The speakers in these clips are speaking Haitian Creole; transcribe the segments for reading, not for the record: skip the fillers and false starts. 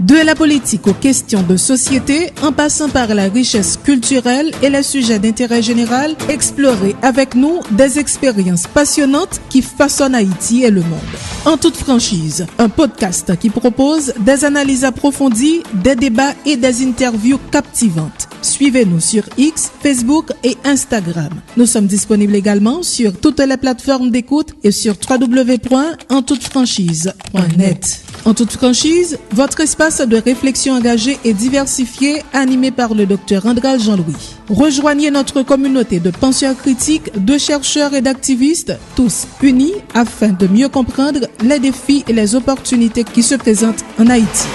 De la politique aux questions de société, en passant par la richesse culturelle et les sujets d'intérêt général, explorez avec nous des expériences passionnantes qui façonnent Haïti et le monde. En toute franchise, un podcast qui propose des analyses approfondies, des débats et des interviews captivantes. Suivez-nous sur X, Facebook et Instagram. Nous sommes disponibles également sur toutes les plateformes d'écoute et sur www.antoutfranchiz.net. En toute franchise, votre espace de réflexion engagée et diversifié animé par le Dr Jean-Louis. Rejoignez notre communauté de penseurs critiques, de chercheurs et d'activistes, tous unis afin de mieux comprendre les défis et les opportunités qui se présentent en Haïti.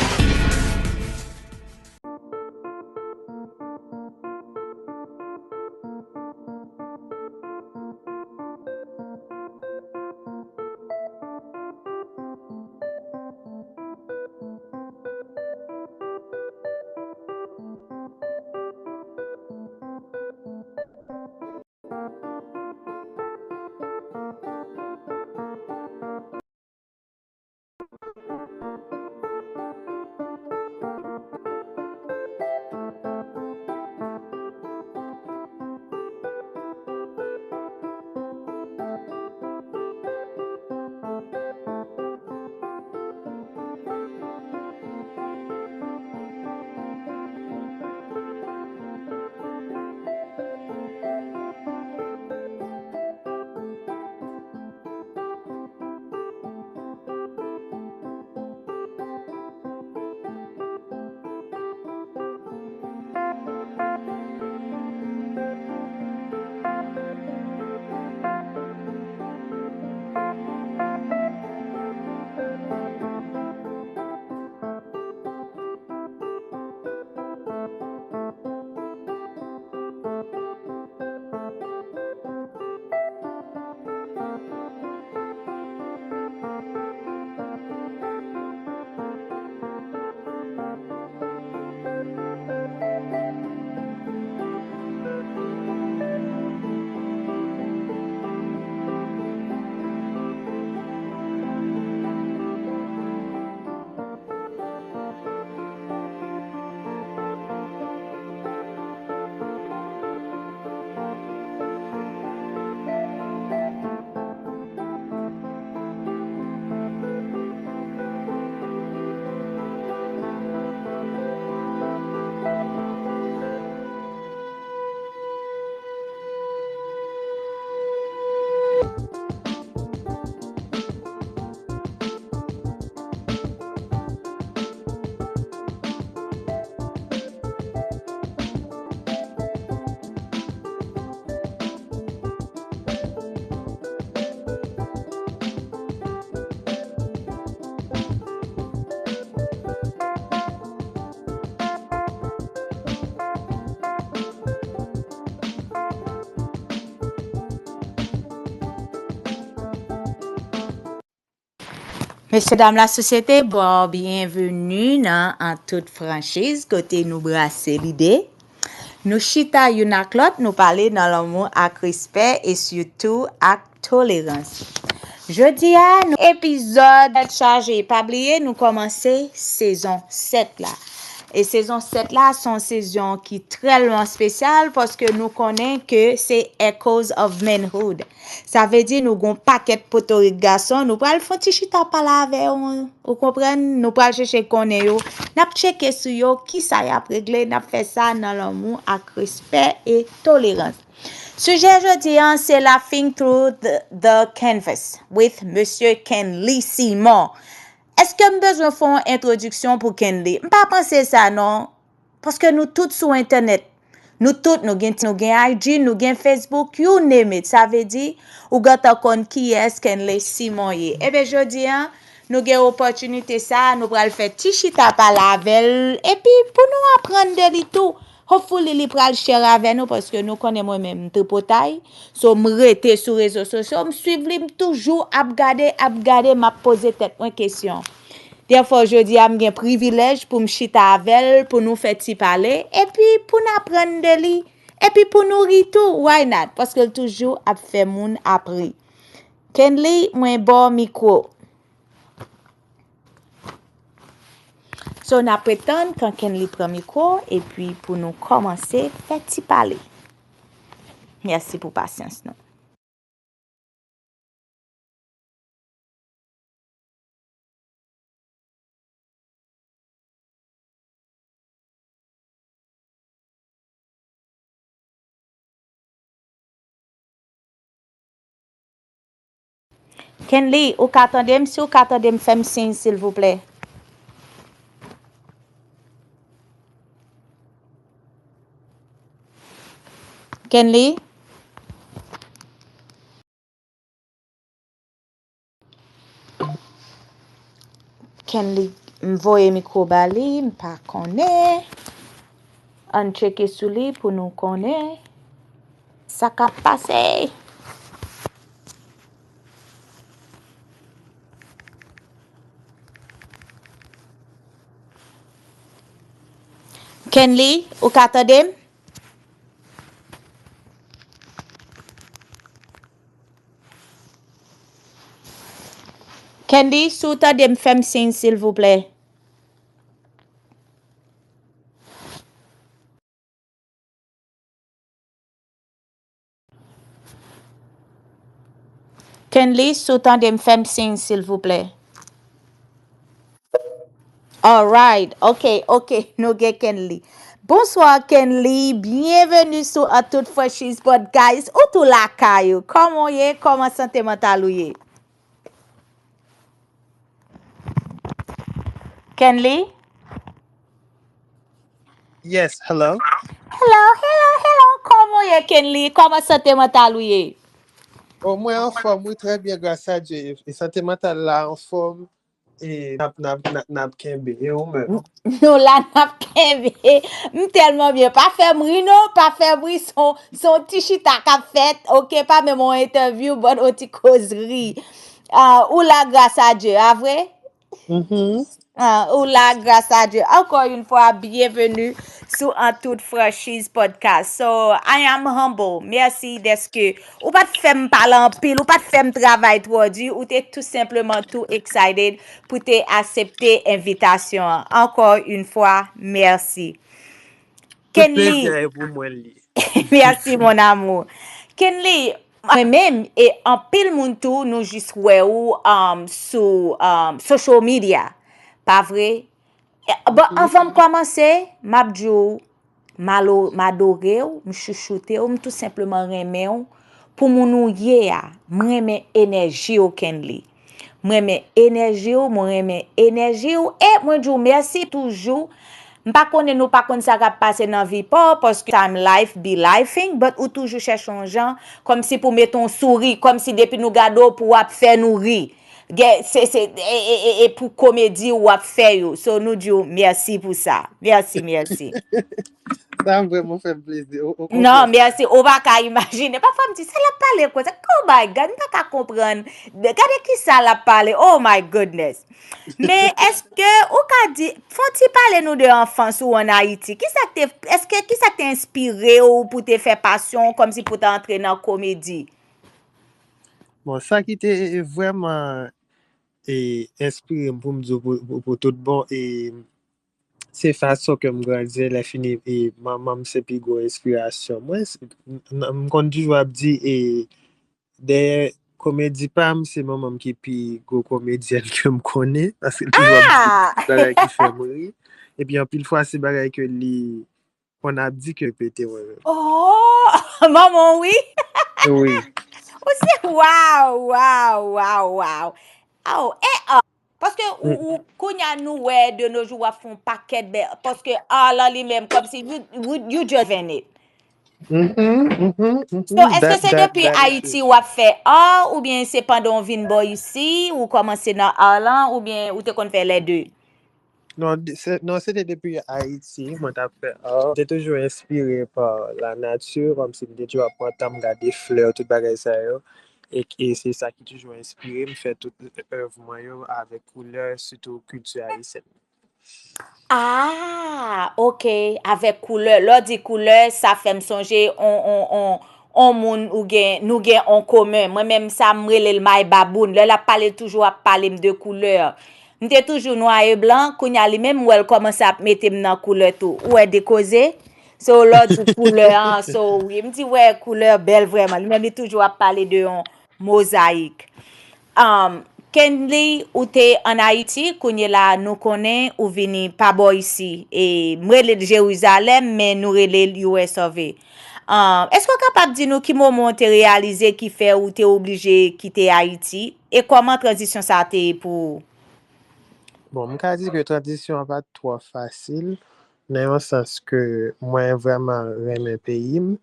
Messieurs, dames, la société, bon, bienvenue dans Antoutfranchiz, côté nous brasser l'idée. Nous chita yon ak l'autre, nous parler dans l'amour avec respect et surtout avec tolérance. Jeudi à nous épisode chargé pas oublier nous commencer saison 7 là. Et saison 7 là sont saison qui très loin spéciale parce que nous connaissons que c'est Echoes of Manhood. Ça veut dire nous avons un paquet de poteaux garçons, nous pral faire petit chita parler avec vous comprenez, nous pral chercher connait yo, n'a checker sur yo qui ça y a réglé, n'a fait ça dans l'amour avec respect et tolérance. Sujet jeudi c'est la Think Through the Canvas with Monsieur Kenley Simon. Est-ce que nous besoin faire une introduction pour Kenley? Pas penser ça non parce que nous tous sur internet. Nous tous nous gen IG, nous gen Facebook, you name it. Ça veut dire ou gata kon qui est Kenley Simon yé. Et bien jodi nous gen opportunité ça, nous pral faire ti chita palavel et puis pour nous apprendre de li tout. Hopefully li pral share avec nous parce que nous connaissons moi-même tripotaille. So m'rete sur réseaux sociaux, m'suivre li toujours ap gade m'a poser tête une question. Des fois jodi am gen privilège pour m'chita avec pour nous faire ti parler et puis pour nous apprendre de li et puis pour nous ri tout, why not? Parce que toujours ap fait moun appris. Kenley, moi bon micro. So, on prétend quand Ken li prend micro et puis pour nous commencer, faites-y parler. Merci pour patience. Non? Kenli, ou qu'attendez, si ou qu'attendez, faites signe, s'il vous plaît. Kenli? Kenli, m'voye micro bali, m'pa connaît. On checker sous lui pour nous connaître. Ça qu'a passé. Kenli, ou qu'attendez? Kenli, sous t'attendez, faites signe, s'il vous plaît. Kenli, sous t'attendez, faites signe, s'il vous plaît. All right, ok, nous get Kenli. Bonsoir Kenli, bienvenue sur Antoutfranchiz podcast. Ou tout la caillou? Comment y est? Comment santé mentale ou y est? Kenli? Yes, hello. Hello. Comment y est Kenli? Comment santé mentale ou y est? Oh, moi en forme, oui, très bien, grâce à Dieu. Et santé mentale là en forme. Et nap kembe. Et ou même. Nous la nap kembe. Tellement bien. Pas faire bruit non, pas faire bruit son petit chita qu'a fait. OK, pas même mon interview, bon petit causerie. Ou la grâce à Dieu, à vrai? Ou la grâce à Dieu. Encore une fois, bienvenue sur Antoutfranchiz podcast. So, I am humble. Merci d'être que ou pas de faire me parler en pile, ou pas de faire me travail trop dur, ou t'es tout simplement tout excited pour te accepter invitation. Encore une fois, merci. Tout plaisir est pour moi. Merci mon amour. Kenli, moi-même et en pile moun tou nous juste ou sur social media. Pas vrai? Bon, avant de commencer, m'abdjou m'adoré ou m'chouchoute ou tout simplement remè ou pour moun ou ye a, m'remè énergie ou Kenli. M'remè énergie ou, m'remè énergie ou et moi djou merci toujours. M'pa konne nou pa konne sa k'ap passe nan vi pa parce que time life be lifing but ou toujours cherche un gens comme si pour mettre un sourire comme si depuis nous gado pour ap faire nous rire. C'est et pour comédie ou ap faire yo. So nous disons merci pour ça. Merci. Ça me vraiment fait plaisir. Non, merci. On va pas imaginer. Parfois, me dit, ça l'a parlé quoi? Oh my God, on pas comprendre. Regardez qui ça l'a parlé. Oh my goodness. Mais est-ce que, ou ka dit, faut-il parler nous de enfance ou en Haïti? Qui ça t'a inspiré ou pour te faire passion comme si pour t'entrer dans la comédie? Bon, ça qui était vraiment inspiré pour me dire pour tout bon et c'est façon que me grandir la fini et maman c'est plus gros inspiration. Moi, me compte toujours dit et des comédie pam c'est maman qui puis gros comédienne que me connaît parce que toujours dit bagay qui fait mourir et puis en pile fois c'est bagay que li on a dit que pété ouais. Oh, maman, oui. Oui. Aussi, wow. Oh, parce que ou kounya nou ouais de nos jours font paquet de parce que là lui-même comme si you just in it. So, est-ce que c'est depuis Haïti ou a fait ou bien c'est pendant vin boy ici ou commencer dans Arlan ou bien ou te kon fait les deux? Non, c'était depuis Haïti. Moi, j'étais toujours inspiré par la nature, comme si j'étais toujours à temps regarder fleurs, tout bagay ça yo. Et c'est ça qui toujours inspiré, me fait toute œuvre moi yo avec couleur, surtout culture haïtienne. Ah, ok, avec couleur. Là, dit couleur, ça fait me songer on moun ou gen, nous gen en commun. Moi-même, ça me rele le maï baboun. Là, la parle toujours à parler de couleur. M'étais toujours noir et blanc, quand y a les mêmes où elle commence à mettre dans couleur tout. Ou est décausé. So l'autre couleur, so oui, me dit ouais, couleur belle vraiment. Lui-même il toujours à parler de un mosaïque. Kenley ou t'es en Haïti, qu'on est là, nous connaît ou vini pas bon ici. Et moi, de Jérusalem, mais nous relais USOV. Est-ce qu'on est capable de dire nous qui moment t'es réalisé qui fait ou t'es obligé de quitter Haïti? Et comment transition ça a été pour? Bon, mwen ka di ke tradisyon pa tro fasil, nan yon sens ke mwen vreman reme peyim,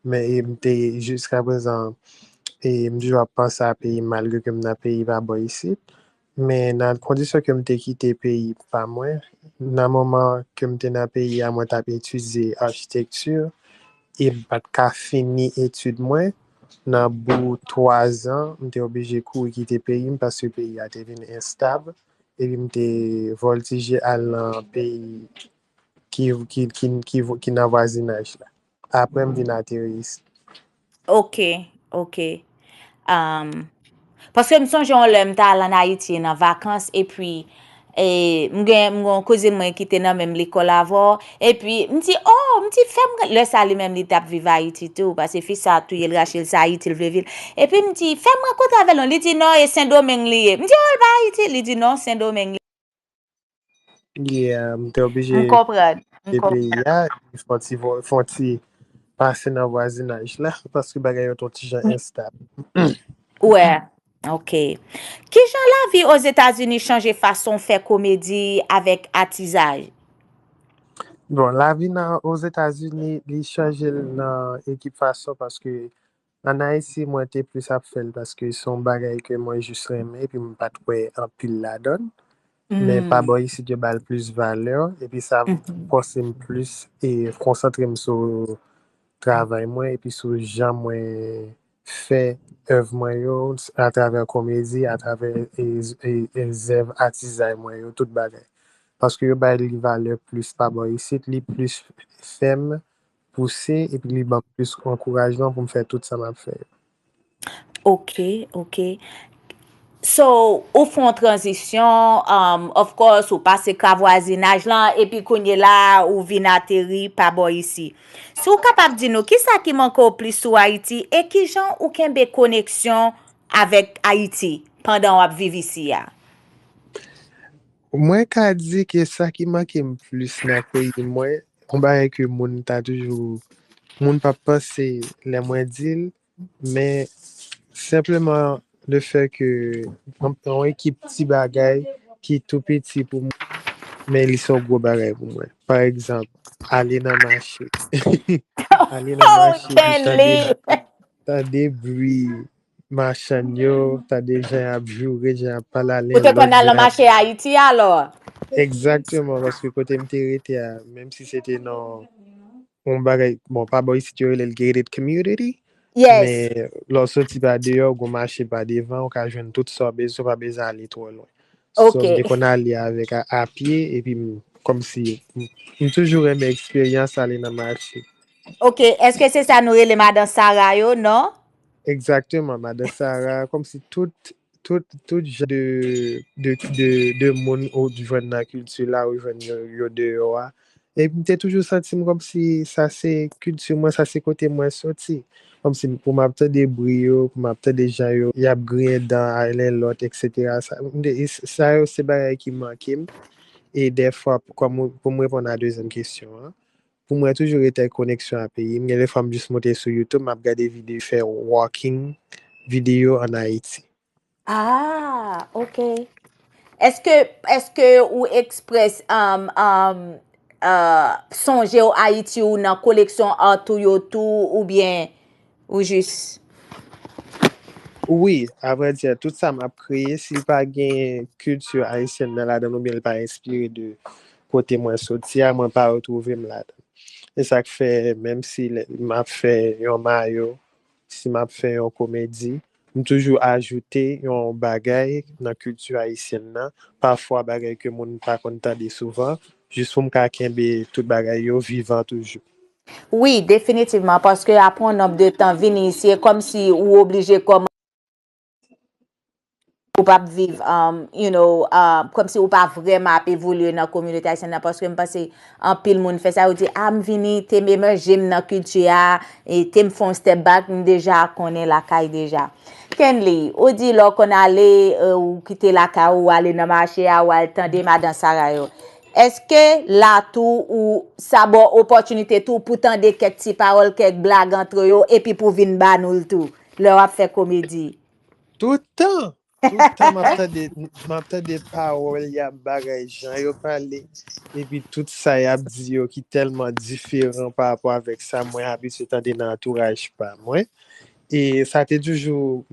men mte jiska prezant, mjwa pansa a peyi malgre ke mna peyi pa bo isi, men nan kondisyon ke mte kite peyi pa mwen, nan moman ke mte nan peyi a mwen tap etudize architektur, e pat ka fini etude mwen, nan bou 3 an, mte oblige kou kite peyi m, paske peyi a te vin instab, e pi mte voltige al nan peyi ki nan wazinaj la. Apre m vin ateri isi. Ok, ok. Parce que me songe on l'aime ta en Haïti en vacances et puis m'gon cause moi qui était dans même l'école avant et puis me dit oh me dit femme le ça lui même li tap vivre Haïti tout parce que fils ça tout il rachel ça Haïti le ville et puis me dit femme rencontre avec on lui dit non et Saint-Domingue lié me dit oh ba Haïti lui dit non Saint-Domingue Mte oblige comprendre de peyi ya, fonti pase nan wazinaj la, paske bagay yo ton ti jan instab. ouais. OK. Qui Jean la vie aux États-Unis changer façon faire comédie avec attisage? Bon, la vi nan os Etats-Unis li chanje nan ekip fason paske an Haïti mwen te plus ap fel paske son bagay ke mwen jus reme epi mwen pat kwe an pil la don. Men pa bo isi ke bal plus valeur epi sa pose m plus e konsantre m sou travay mwen epi sou jan mwen fe ev mwen yo a traver komedi, a traver zev atizay mwen yo, tout bagay. Paske yo bay li valeur plus pa bo isi, li plus fem, pousse, epi li ban plus ankourajman pou m fè tout sa m ap fè. OK, OK. So, ou font transition, of course, ou passe ka voisinage lan, et puis konye la, ou vin atterri, pa bo ici. So, ou kapab di nou, ki sa ki manko plis sou Haïti, et ki jan ou kenbe koneksyon avek Haïti, pandan wap viv ici ya? Mwen ka di ke sa ki manke m plus nan peyi mwen, mwen ba ke moun ta toujou, moun pa pase le mwen dil, men simplement le fe ke an ekip ti bagay ki tou peti pou mwen, men li son gwo bagay pou mwen. Par exemple, ale nan mache. Ale nan Oh, mache, Kenley! ta de bri machan yo, ta de jen ap jure, jen ap pala Ou len te kon lot, nan le jen ap... marché Haïti alors? Exactement, paske kote mte rete a, menm si sete nan, on bagay, bon, pa boy si te rele gated community, Yes. men lò soti pa deyo, go mache pa devan, ou ka jwen tout so bezon, pa bezan ali tro lon. So, OK. mte kon ali avek a pie, epi kom si, m toujou reme eksperyans ale nan mache. OK, eske se sa nou rele madan Sarah yo, non? Exactement, Madame Sarah, comme si tout genre de monde ou jwenn nan culture là ou jwenn yo de yo a. Et m'te toujours senti comme si ça c'est culture moi, ça c'est côté moi sorti. Comme si pour m'apte des brio, pour m'apte des gens yo, y a grien dans aller l'autre, etc. Ça yo, c'est bagay qui manque. Et des fois, pour me répondre à la deuxième question, hein, pour moi, toujours été connexion à pays. Mwen les femmes juste monter sur YouTube, m'a regardé vidéo faire walking vidéo en Haïti. Ah, OK. Est-ce que ou express songe ou Haïti ou nan koleksyon Artou yo tou ou bien ou juste? Oui, à vrai dire, tout ça m'a créé. S'il pas gain culture haïtienne dans la donne, ou bien il pas inspiré de côté moi sorti, moi pas retrouver là. Et ça fait, même si m'a fait un maillot, si m'a fait une comédie, m toujours ajouter un bagay dans culture haïtienne nan, parfois bagay que moun pas kontande souvent, juste pour m'ka kembe tout bagay yo vivant toujours. Oui, définitivement, parce que après un nombre de temps vini ici, comme si ou obligé comme ou pas vivre, comme si ou pas vraiment évoluer dans la communauté haïtienne, parce que je pense en pile monde fait ça, ou dit, ah, m'vini, t'es même j'aime dans la culture, et t'es m'font step back, déjà, connaît la caille déjà. Kenley, ou dit, là, qu'on allait, ou quitter la caille, ou aller dans le marché, ou aller tendre madame Sarah, est-ce que là tout ou ça bon opportunité tout pour tendre quelques petites paroles, quelques blagues entre eux et puis pour venir ba nous tout leur a fait comédie Tout le temps, m'entend des paroles, y a bagay, gens yo parler, et puis tout ça y a dit yo qui tellement différent par rapport avec ça, moi habitué dans l'entourage pas moi. Et ça t'est toujours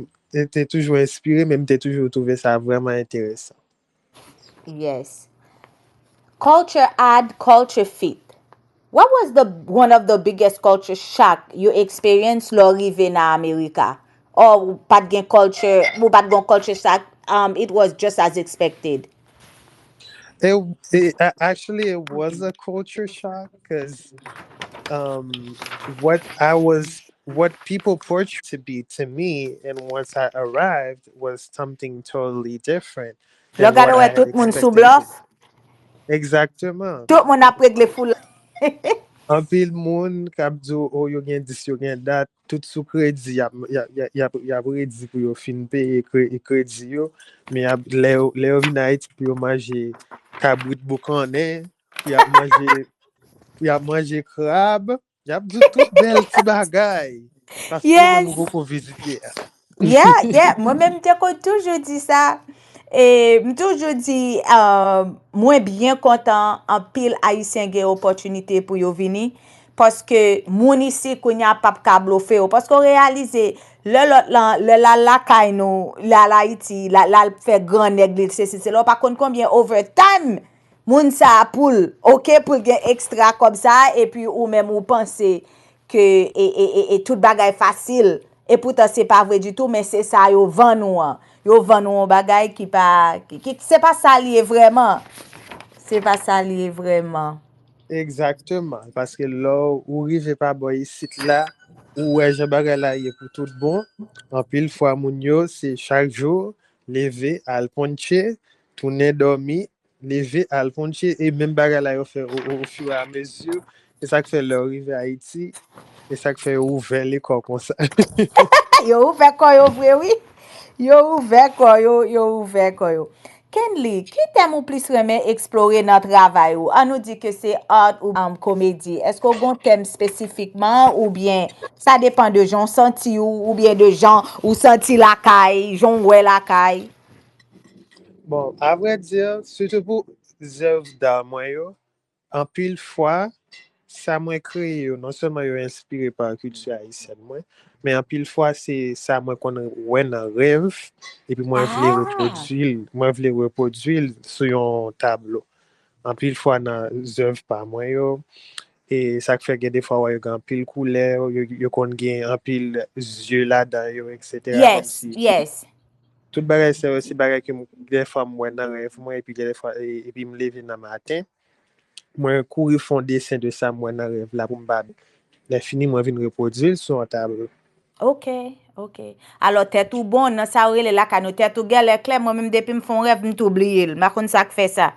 inspiré, même t'es toujours trouvé ça vraiment intéressant. Yes. Culture add, culture fit. What was one of the biggest culture shock you experienced l'arrivée na America? Or pas de culture, ou pas de culture shock, it was just as expected. Actually, it was a culture shock because what people portrayed to be to me, and once I arrived, was something totally different Le than what gars I ouais had tout le monde sous expected to. bluff. Exactement. Tout le monde a réglé foule. En pile moun kap do yo gen dis yo gen dat tout sou kredi y a kredi pou yo fin paye kredi yo mais le yo vin Haïti pou yo manje kabrit boucané pou y a manje krab y a tout bel ti bagay parce que yo même Yes. go visiter. Yeah. Moi-même, j'ai toujours dit ça. Et toujours dit, moi bien content en pile haïtien gen opportunité pour yo vini. Parce que moun ici qu'on y a pas câble fait. Parce qu'on réalise, la kay nou, la Haïti, la fait grand nègre, c'est là. Par contre, combien overtime, moun sa poule, ok, pour gen extra comme ça. Et puis, ou même ou pensez que, et tout bagay facile. Et pourtant, c'est pas vrai du tout, mais c'est ça, yo vend nous. Yo vend nous un bagay qui c'est pas ça lié vraiment. C'est pas ça lié vraiment. Exactement, parce que là, ou rive pas boy site là, ou je bagay là y est pour tout bon. En pile fois moun yo, c'est chaque jour lever al ponche, tourner dormir, lever al ponche et même bagay là yo fait au fur et à mesure. Et ça qui fait leur arriver à Haïti, et ça qui fait ouvert l'école comme ça. Yo ouvert quoi yo vrai oui. Yo ouvert quoi yo ouvert quoi yo. Kenley, qui t'aime ou plus remet explorer notre travail ou? On nous dit que c'est art ou comédie. Est-ce qu'on a un thème spécifiquement ou bien ça dépend de gens senti ou bien de gens ou senti la caille, gens ouais la caille? Bon, à vrai dire, surtout pour les œuvres d'art, moi, yo, en pile fois, ça m'a créé, yo, non seulement yo inspiré par la culture haïtienne, moi, mais en pile fois, c'est ça moi qu'on ouais dans rêve, et puis Ah, moi, je voulais reproduire sur un tableau. En pile fois, dans les œuvres par moi, yo, et ça fait que des fois, ouais, yo, en pile couleur, yo qu'on gagne en pile yeux là-dedans, yo, etc., comme si. yes. Tout bagay c'est aussi bagay que des fois moi dans rêve moi et puis des fois et puis me lever dans matin moi courir fond dessin de ça moi dans rêve là pour me battre les fini moi vinn reproduire sur un tableau. Ok. Alors, t'es tout bon, nan sa ou la ka nou t'es tout gel clair, moi-même depuis me font rêve, m'toublier. Ma kon ça que fait ça.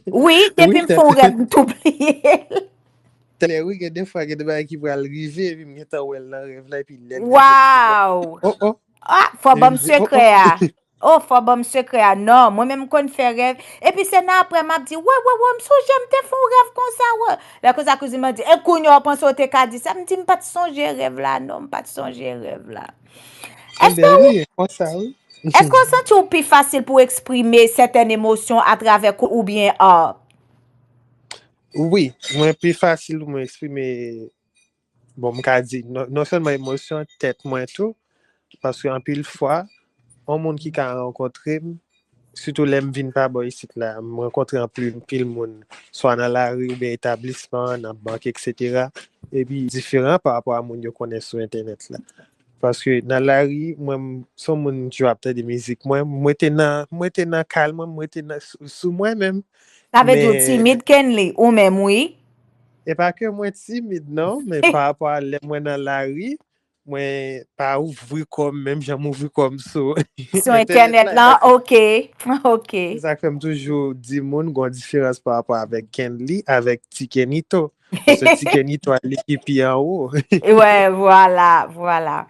Oui, depuis Oui, me font rêve, m'toublier. oui que des fois que des bagay qui va arriver et puis me ta ouais dans rêve là et puis les Wow. oh Ah, faut et puis bon me dit oh secret ah. Oh, faut bon secret ah. Non, moi-même kon fait rêve. Et puis c'est nan après m'a dit, ouais, m'sou j'aime te font rêve comme ça, ouais. La cause à cousine m'a dit, eh, kounyo, pense au te ka dit ça, me dit, m'pas te songer rêve là, non, m'pas te songer rêve là. Est-ce ben que oui comme ça oui. Est-ce qu'on sent ou plus facile pour exprimer certaines émotions à travers ou bien Oui, moi plus facile pour m'exprimer bon m'ka dit non seulement émotion tête moi tout parce que en pile fois un monde qui a rencontré surtout les vinn pas boy ici là me rencontrer en pile monde soit dans la rue ou bien établissement dans banque etc. Et puis différent par rapport à monde yo connaît sur internet là parce que dans la rue moi son monde tu as peut-être des musiques moi t'es dans calme moi t'es sous moi même ça veut dire mais timide Kenley ou même oui? et pas que moi timide non mais par rapport à moi dans la rue Mwen pa ouvri kom, menm jan ouvri kom so. Sur internet là, ok. Ça fait toujours di moun gon différence par rapport avec Kenli, avec Tikenito. Parce que Tikenito a l'équipe en haut. Ouais, voilà.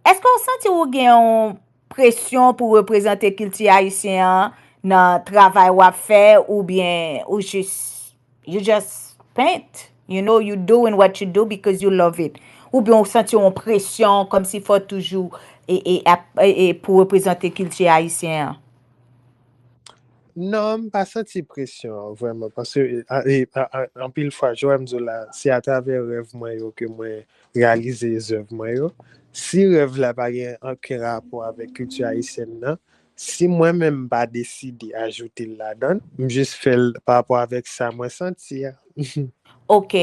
Est-ce qu'on senti ou gen yon pression pour représenter culture haïtien dans travail ou fait ou bien ou juste you just paint, you doing what you do because you love it, ou bien on senti une pression comme s'il faut toujours et pour représenter culture haïtien? Non, pas senti pression, vraiment. Parce que, en pile fois, je me dis là, c'est à travers rêve moi yo que moi réalise les œuvres moi yo. Si rêve là pas gen aucun rapport avec culture haïtienne, non, si moi-même pas décidé ajouter là-dedans, juste fait par rapport avec ça, moi senti. Ok.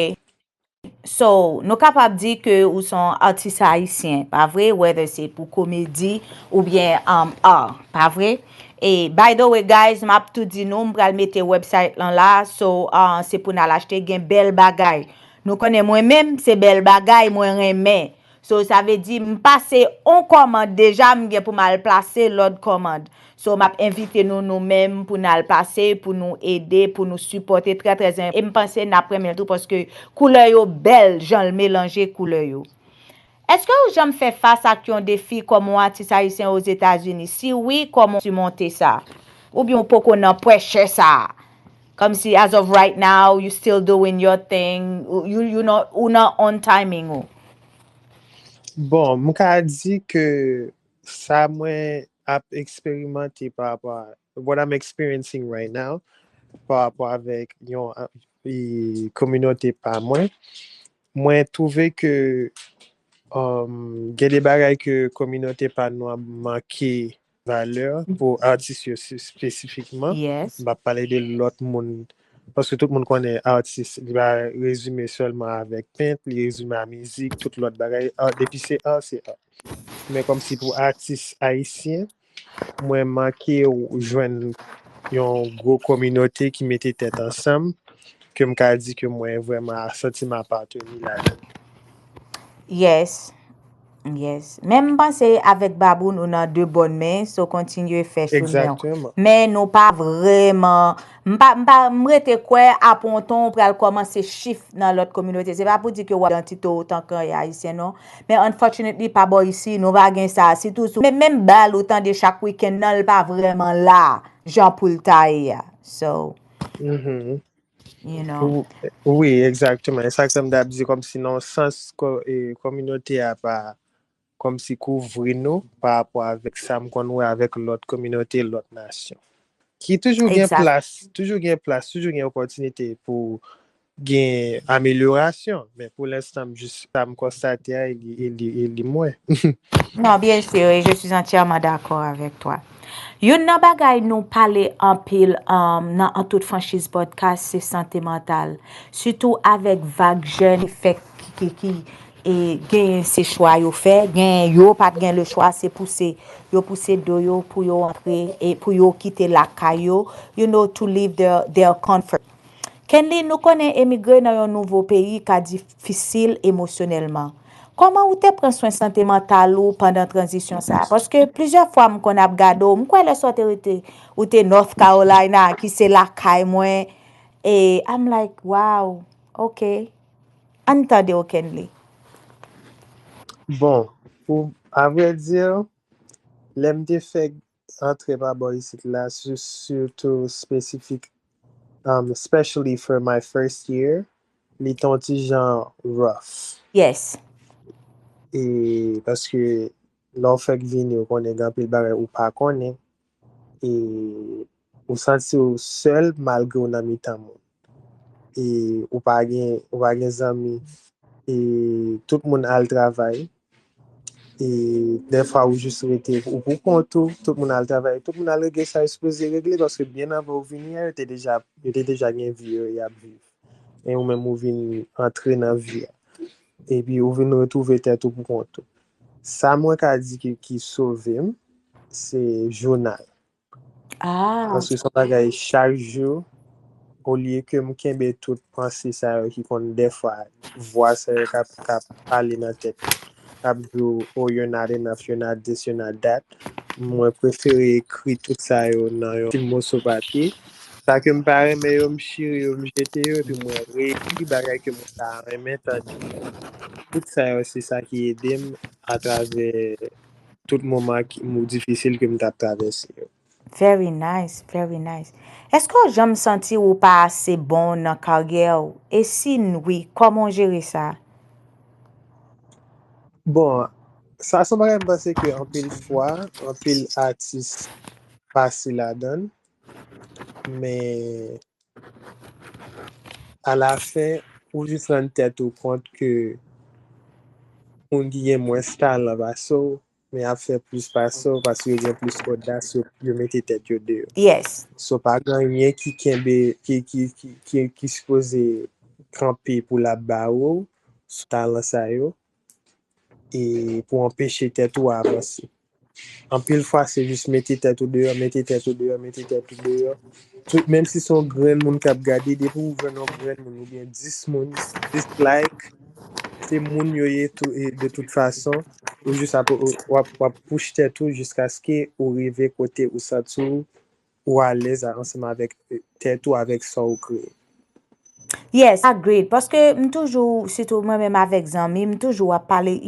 So, nous capables de dire que ou sont artistes haïtiens, pas vrai? Whether c'est pour comédie ou bien art, pas vrai? Et by the way, guys, m'a tout dit nous, m'pral mettre website là, so c'est pour nous acheter gen bel bagay. Nous connaissons moi-même, c'est bel bagay, moi remè. So, ça veut dire, m'passe on commande déjà, m'gen pour mal placer l'autre commande. So, m'a invité nous-mêmes pour nous passer, pour nous aider, pour nous supporter très, très important. Et m'pense n'après tout parce que couleur yo belle, j'en le mélanger couleur yo. Est-ce que vous jamais fait face à un défi comme un artiste haïtien aux États-Unis? Si oui, comment tu montes ça? Ou bien pour qu'on en prêche ça? Comme si as of right now, you still doing your thing, you not on timing ou? Bon, mwen ka di ke sa mwen ap eksperimente par rapport a what I'm experiencing right now par rapport avek yon kominote pa mwen touve ke gen de bagay ke kominote pa nou a manke valeur pou artist yo spesifikman. Yes. Ba pale de lot moun, paske tout moun konen artist, li ba rezume selman avek peint, li rezume a mizik, tout lot bagay, depi se art, se art. Men kom si pou artist haïtien, mwen manke ou jwen yon gro kominote ki mette tet ansam, ke m ka di ke mwen vweman senti ma parteni la. Yes. Même penser avec Baboun, on a deux bonnes mains, so continuer faire sous le main. Exactement. Mais nous pas vraiment, m'rete quoi à ponton pour commencer chiffre dans l'autre communauté. C'est pas pour dire que ouais un tito autant que haïtien non, mais unfortunately pas bon ici, nous pas gain ça, c'est tout. Mais même balle autant de chaque week-end non pas vraiment là, Jean pour le taille. So, you know. Oui, exactement. E sa ke m da di kom si nan sens kominote a pa kom si kouvri nou par rapport avek sa m kon wè avek lot kominote, lot nasyon. Ki toujou gen plas, toujou gen opotunite pou gen amelyorasyon. Men pou l'instant, jist sa m konstate a, il mwen. Non, bien sûr, et je suis entièrement d'accord avec toi. Yon nan bagay nou pale en pile nan Antoutfranchiz podcast, c'est santé mentale. Surtout avec vague jeune qui gen se choix yo fait, gen yo pat gen le choix, c'est pousser do yo pour yo entrer et pour yo quitter la kayo, to leave their comfort. Kenli nou konen émigrer dans un nouveau pays ka difficile émotionnellement. Comment ou te prend soin santé mentale ou pendant transition ça? Parce que plusieurs fois m'kon ap gado, m'kwen le sote ou te North Carolina qui c'est la kay mwen et I'm like wow, okay. Entende ou Kenli? Bon, pou avre dir, lem te fek entre pa boy sit la, surtout spesifik, especially for my first year, li ton ti jan rough. Yes. E paske lò fek vini ou konen gampil bare ou pa konen, e ou santi ou sel malgre ou nan mitan moun. E ou pa gen zami, e tout moun al travay, e den fwa ou jist rete ou pou kontou, tout moun al travay, tout moun al regle sa espose regle, paske bien avan ou vini, yo te deja gen vi yo yap viv. E ou men ou vini entre nan vi ya. E pi ou vini retrouve tèt ou pou kontou. Sa mwen ka di ki sovem, se jounal. Paske son bagay chak jou, au liye ke m kenbe tout panse sa yo ki kon defwa, vwa sa yo kap pale nan tèt. Abdou, oh, you're not enough, you're not this, you're not that. Mwen prefere ekri tout sa yo nan yon ti mou sou papye. Sa ke m pare me yo m chire yo m jete yo, epi mwen reekri bagay ke mwen ta remen tande. Tout sa yo se sa ki edem a trave tout mouman mou difisil ke m tap travese yo. Very nice, very nice. Est-ce que j'aime sentir ou pas assez bon dans carrière ou? Et si oui, comment gérer ça? Bon, sa son bagay m pase ke anpil fwa, anpil artis pase la don, men a la fin, ou jis ran tèt ou kont ke moun ki gen mwen stal la baso, men ap fè plus paso, paske yo gen plus odas, yo mette tèt yo de yo. Yes. So pa ganyen ki kenbe, ki suppose kampe pou la ba ou, sou talan sa yo, e pou empèche tèt ou avansi. An pil fwa se jist mette tèt ou de yo, mette tèt ou de yo, mette tèt ou de yo. Mèm si son gren moun kap gade, depo ou venon gren moun, ou bien 10 moun, 10 like, se moun yo ye de tout fason, ou jist wap pouche tèt ou jiska ske ou rive kote ou sa tou, ou à l'aise ensemble avec tête ou avec son créé. Yes, agreed. Parce que toujours, surtout moi-même avec zami, toujours à parler,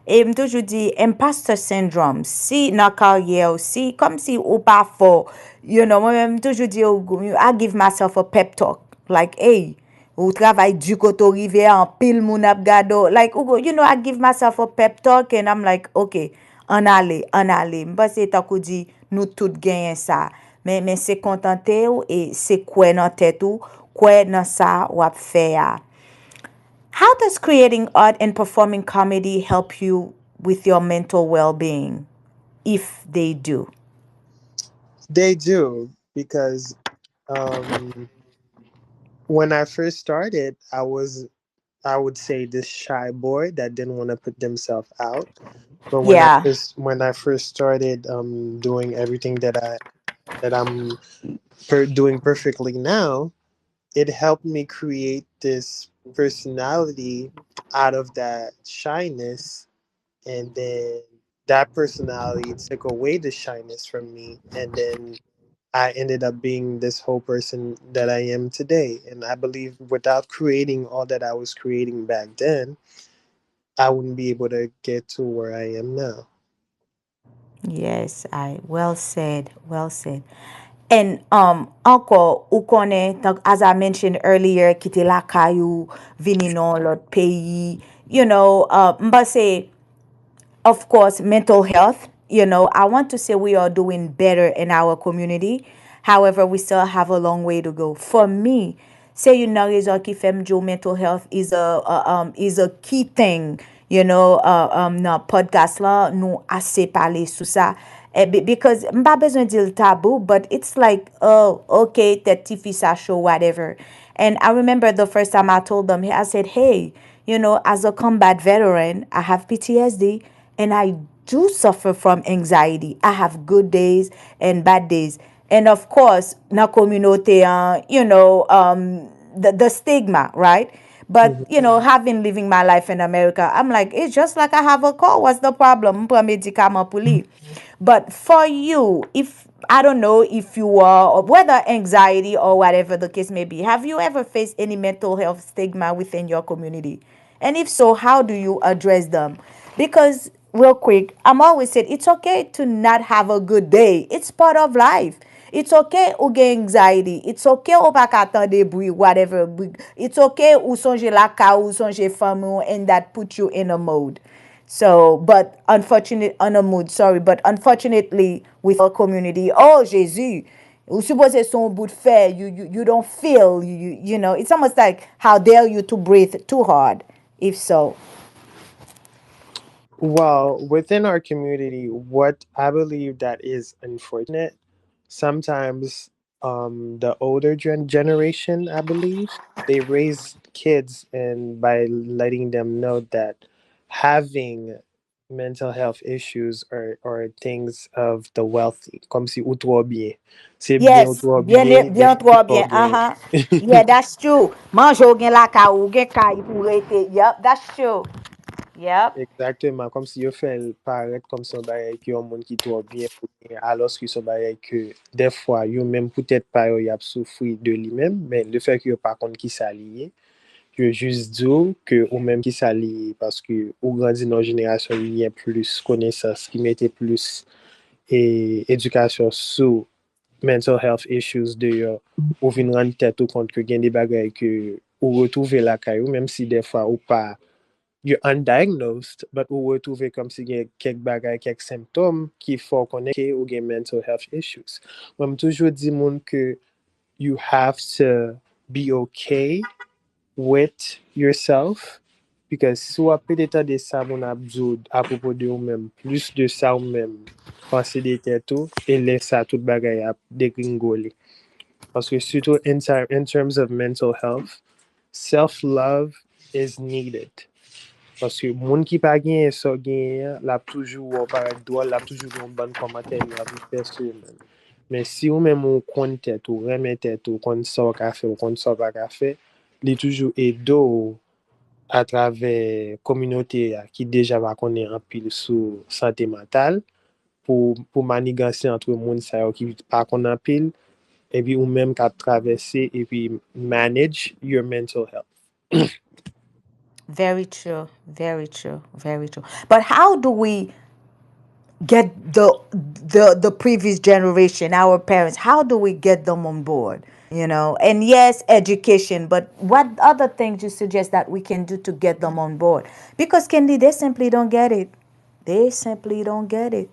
et toujours dit imposter syndrome. Si dans carrière aussi, comme si ou pas fort, moi-même toujours dit, I give myself a pep talk. Like, hey, ou travail du côté rivière en pile moun ap gado. Like, I give myself a pep talk and I'm like, okay, en aller. M'pas c'est tant qu'on dit, nous tout gagnons ça. Mais c'est contenté ou et c'est quoi dans tête ou quoi dans ça ou ap fait ya. How does creating art and performing comedy help you with your mental well-being, if they do? They do, because when I first started, I would say this shy boy that didn't want to put themselves out. But Yeah. when I first started doing everything that I'm doing perfectly now, it helped me create this personality out of that shyness, and then that personality took away the shyness from me, and then I ended up being this whole person that I am today. And I believe without creating all that I was creating back then, I wouldn't be able to get to where I am now. Yes, I well said, well said. And encore ou connaît, donc, as I mentioned earlier, quitter la caillou, venir dans l'autre pays, m'ba say, of course, mental health. I want to say we are doing better in our community. However, we still have a long way to go. For me, say you know qui fait jo mental health is a key thing. Dans podcast là, nous assez parler sur ça. Because m'pa besoin dire taboo, but it's like, oh, okay, that TV show, whatever. And I remember the first time I told them, I said, hey, as a combat veteran, I have PTSD and I do suffer from anxiety. I have good days and bad days. And of course, na communauté, the stigma, right? But, having living my life in America, I'm like, it's just like I have a cold. What's the problem? M'prend médicament pour lui. But for you, if I don't know if you are, or whether anxiety or whatever the case may be, have you ever faced any mental health stigma within your community? And if so, how do you address them? Because, real quick, I'm always saying it's okay to not have a good day. It's part of life. It's okay ou get anxiety. It's okay ou pas attendre bruit, whatever. It's okay ou songe la ka ou songe femme and that put you in a mode. So, but on a mood, sorry, but unfortunately with our community, oh Jésus, ou supposé son bout de fer, you don't feel, it's almost like how dare you to breathe too hard, if so. Well, within our community, what I believe that is unfortunate, sometimes the older generation, I believe, they raise kids and by letting them know that having mental health issues or things of the wealthy, comme si ou trop bien. C'est bien ou Yes, trop bien, bien, mais bien c'est trop pas bien. bien. Yeah, that's true. Mange ou gen la ka ou gen ka pou rete. Yep, that's true. Yep. Exactement, comme si yo fait paraître comme son bagay ki yon moun ki trop bien pou bien, alors que son bagay que des fois yo même peut-être pas yo y a souffri de lui-même, mais le fait que yo pas contre qui ça lié, yo juste dire que ou même qui ça lié parce que ou grandi dans une génération qui y a plus connaissance, qui mettait plus et éducation sur mental health issues de yo, ou vin rendre tête ou compte que gen des bagay que ou retrouver la caillou même si des fois ou pas you're undiagnosed, but ou retrouve comme si gen kek bagay, kek symptômes ki fò konen ke ou gen mental health issues. Mwen toujou di moun ke you have to be okay with yourself because si ou ap pede de sa moun ap djou apopo de ou men, plus de sa ou men panse de tetou, e lè sa tout bagay ap degringole. Parce que surtout in terms of mental health, self-love is needed. Parce que moun ki pa gen so gen, la toujou ou paret do, la toujou yon ban komantè yon avi perso men. Men si ou men moun kon tèt ou remen tèt ou kon so ka fe ou kon so pa ka fe, li toujou edo a travè kominote ki deja va konen anpil sou sante mental pou maniganse antre moun sa yo ki pa konen anpil, e pi ou men ka travesse e pi manage your mental health. Very true. Very true. Very true. But how do we get the previous generation, our parents, how do we get them on board? You know, and yes, education, but what other things you suggest that we can do to get them on board? Because Kendi, they simply don't get it. They simply don't get it.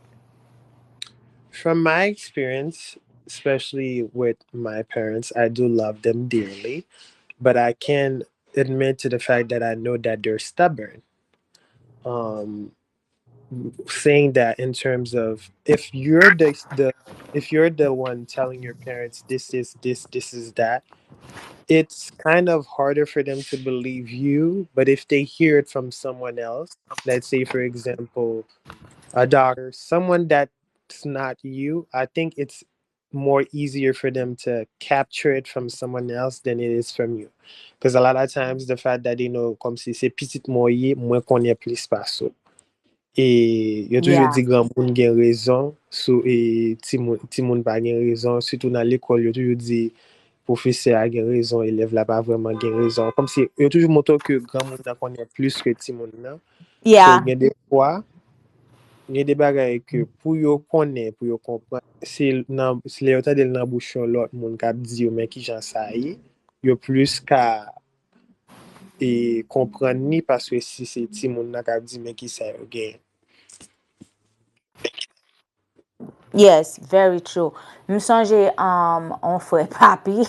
From my experience, especially with my parents, I do love them dearly, but I can admit to the fact that I know that they're stubborn. Um, Saying that in terms of if you're the one telling your parents this is this is that, it's kind of harder for them to believe you. But if they hear it from someone else, let's say for example a doctor, someone that's not you, I think it's more easier for them to capture it from someone else than it is from you. Because a lot of times the fact that they know comme si c'est petit moyen, moins qu'on y plus pas ça. E yo toujou Yeah. di gran moun gen rezon, ti moun pa gen rezon, surtout nan l'ekol, yo toujou di profese a gen rezon, elev la pa vreman gen rezon. Kom si yo toujou moto ke gran moun nan konen plus ke ti moun nan. So Yeah. gen de fwa, gen de bagay ke pou yo konen, pou yo kompran, se le yo ta del nan bouchon lot moun kap di yo men ki jan sa yo plus ka kompran ni paswe si se ti moun nan kap di men ki sa yo gen. Yes, very true. Me sonje on fwe papi.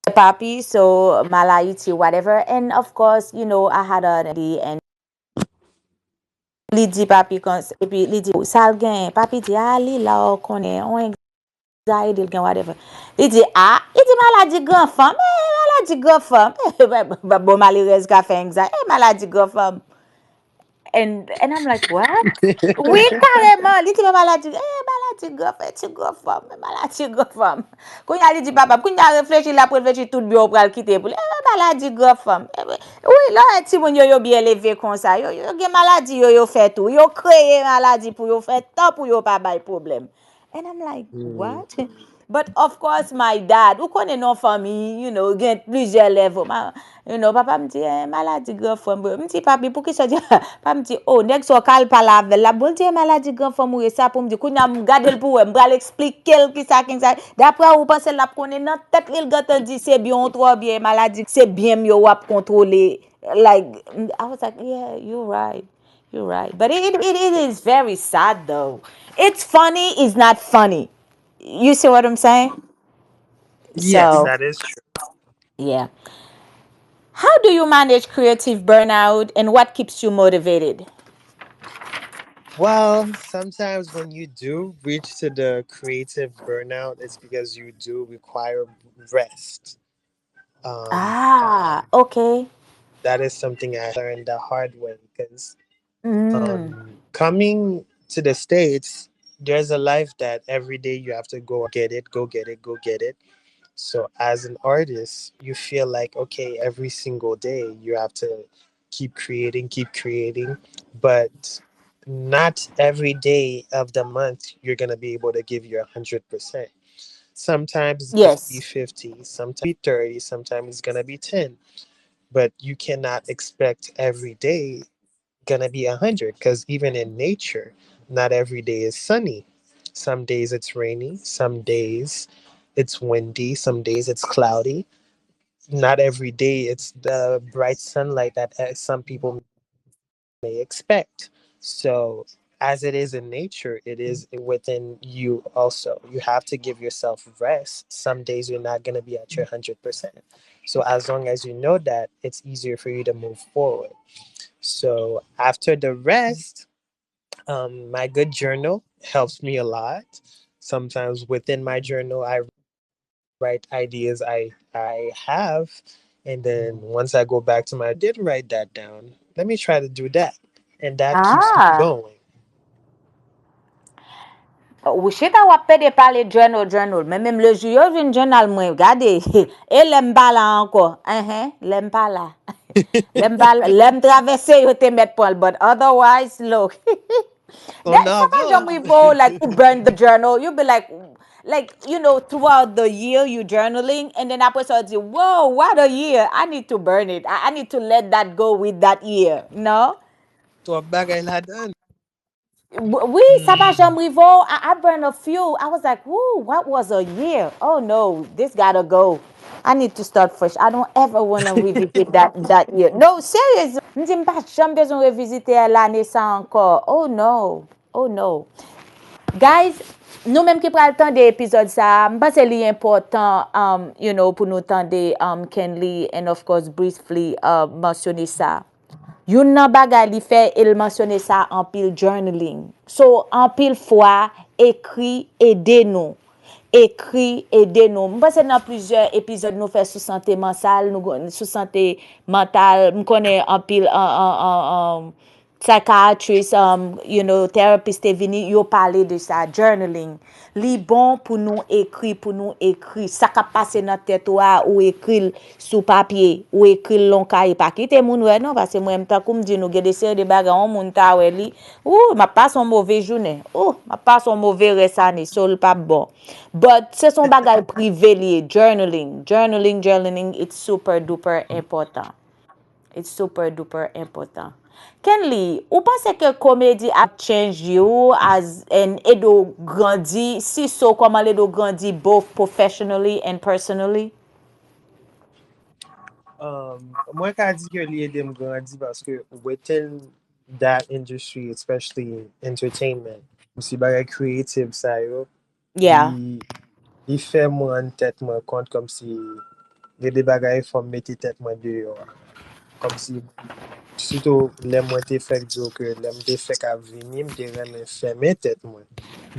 Papi, so Malaiti, whatever. And of course, you know, I had a and li di papi kon, e pi li di sal gen, papi di li la o konen, on anxiety gen whatever. Li di maladi gran fam, maladi gran fam. Bon malirez ka fe anxiety, maladi gran fam. And I'm like, what? Oui, carrément. Li ti maladie, maladie grave, ti grave femme, maladie grave femme. Quand il a dit papa, quand il a réfléchi là pour réfléchir tout bien pour le quitter pour maladie grave femme. Oui, là ti moun yo bien élevé comme ça, yo gen maladie yo fait tout. Yo créé maladie pour yo fait tant pour yo pas bay problème. And I'm like, what? But of course, my dad, who connaît nos familles, you know, get plusieurs levels. You know, papa me dit, maladie grand femme. Me dit, papi, pour qui ça dit? Papa me dit, oh, next so kal pa la vel. La bon dit, maladie grand femme, ou ça pour me dire, kounya m'gade le pour, m'bral expliquer qui ça, qui ça. D'après, ou pense la connaît, nan tête, il gâte dit, c'est bien, trop bien, maladie, c'est bien, mieux, wap contrôler. Like, I was like, yeah, you're right. You're right. But it is very sad, though. It's funny, it's not funny. You see what I'm saying? Yes, So, that is true. yeah. How do you manage creative burnout and what keeps you motivated? Well, sometimes when you do reach to the creative burnout, it's because you do require rest. Um, Okay. that is something I learned the hard way because Mm. coming to the States, there's a life that every day you have to go get it, go get it, go get it. So as an artist, you feel like, okay, every single day you have to keep creating, but not every day of the month you're going to be able to give your 100%. Sometimes it's going to be Yes. 50, sometimes it's 30, sometimes it's going to be 10. But you cannot expect every day gonna be 100, because even in nature, not every day is sunny. Some days it's rainy, some days it's windy, some days it's cloudy. Not every day it's the bright sunlight that some people may expect. So as it is in nature, it is within you also. You have to give yourself rest. Some days you're not going to be at your 100%. So as long as you know that, it's easier for you to move forward. So after the rest, my good journal helps me a lot. Sometimes within my journal, I write ideas I have, and then once I go back to my did write that down. Let me try to do that, and that keeps me Ah. going. Ou chita wap pe de pale journal. Men menm le jou yo vin journal mwen, gade. E lem pa la anko. Lem pa la. Lem travese yo te met pol, but otherwise, look. On Sometimes avance. when we go, like, you burn the journal, you'll be like, throughout the year, you journaling, and then après ça, you, whoa, what a year. I need to burn it. I need to let that go with that year, no? Talk bagay la dan. Oui, ça va jamais I burned a few. I was like, whoo, what was a year? Oh no, this gotta go. I need to start fresh. I don't ever want to revisit that year. No, serious. M'di m'pas jamais besoin revisiter l'année ça encore. Oh no. Oh no. Guys, nous même qui pral temps des épisodes ça, m'pas c'est li important pour nous tendre Kenley and of course briefly mentionner ça. Yon nan bagay li fe, il mentionne ça en pile journaling. So, en pile fois, écrit aide nous. Écrit aide nous. M'pense dans plusieurs épisodes nous fait sous santé mentale, nous sous santé mentale, m'konne en pile psychiatrist, therapist vini, yo parle de ça, journaling. Li bon pour nous écrire. Ça ka passe dans tête ou écrire sous papier, ou écrire long cahier. Pas quitter moun ouais non, parce que moi, m'tan comme dit nous, des série de bagages, on moun ta ouais li. Ma passe une mauvaise journée. Ma passe une mauvaise resane, sol pas bon. But, c'est son bagage privé lié, journaling. Journaling, it's super duper important. It's super duper important. Kenley, ou pense que comédie a change you as an edo grandi, si so comment edo grandi both professionally and personally? Mwen ka di ke li ede m grandi paske within that industry, especially entertainment, si bagay creative sa yo, Yeah. li fe mwen tet mwen kont kom si ge de bagay fòm mette tet mwen deyo. Kom si, sito lem mwen te fek diyo ke lem te fek ap vini, mte reme feme tet mwen.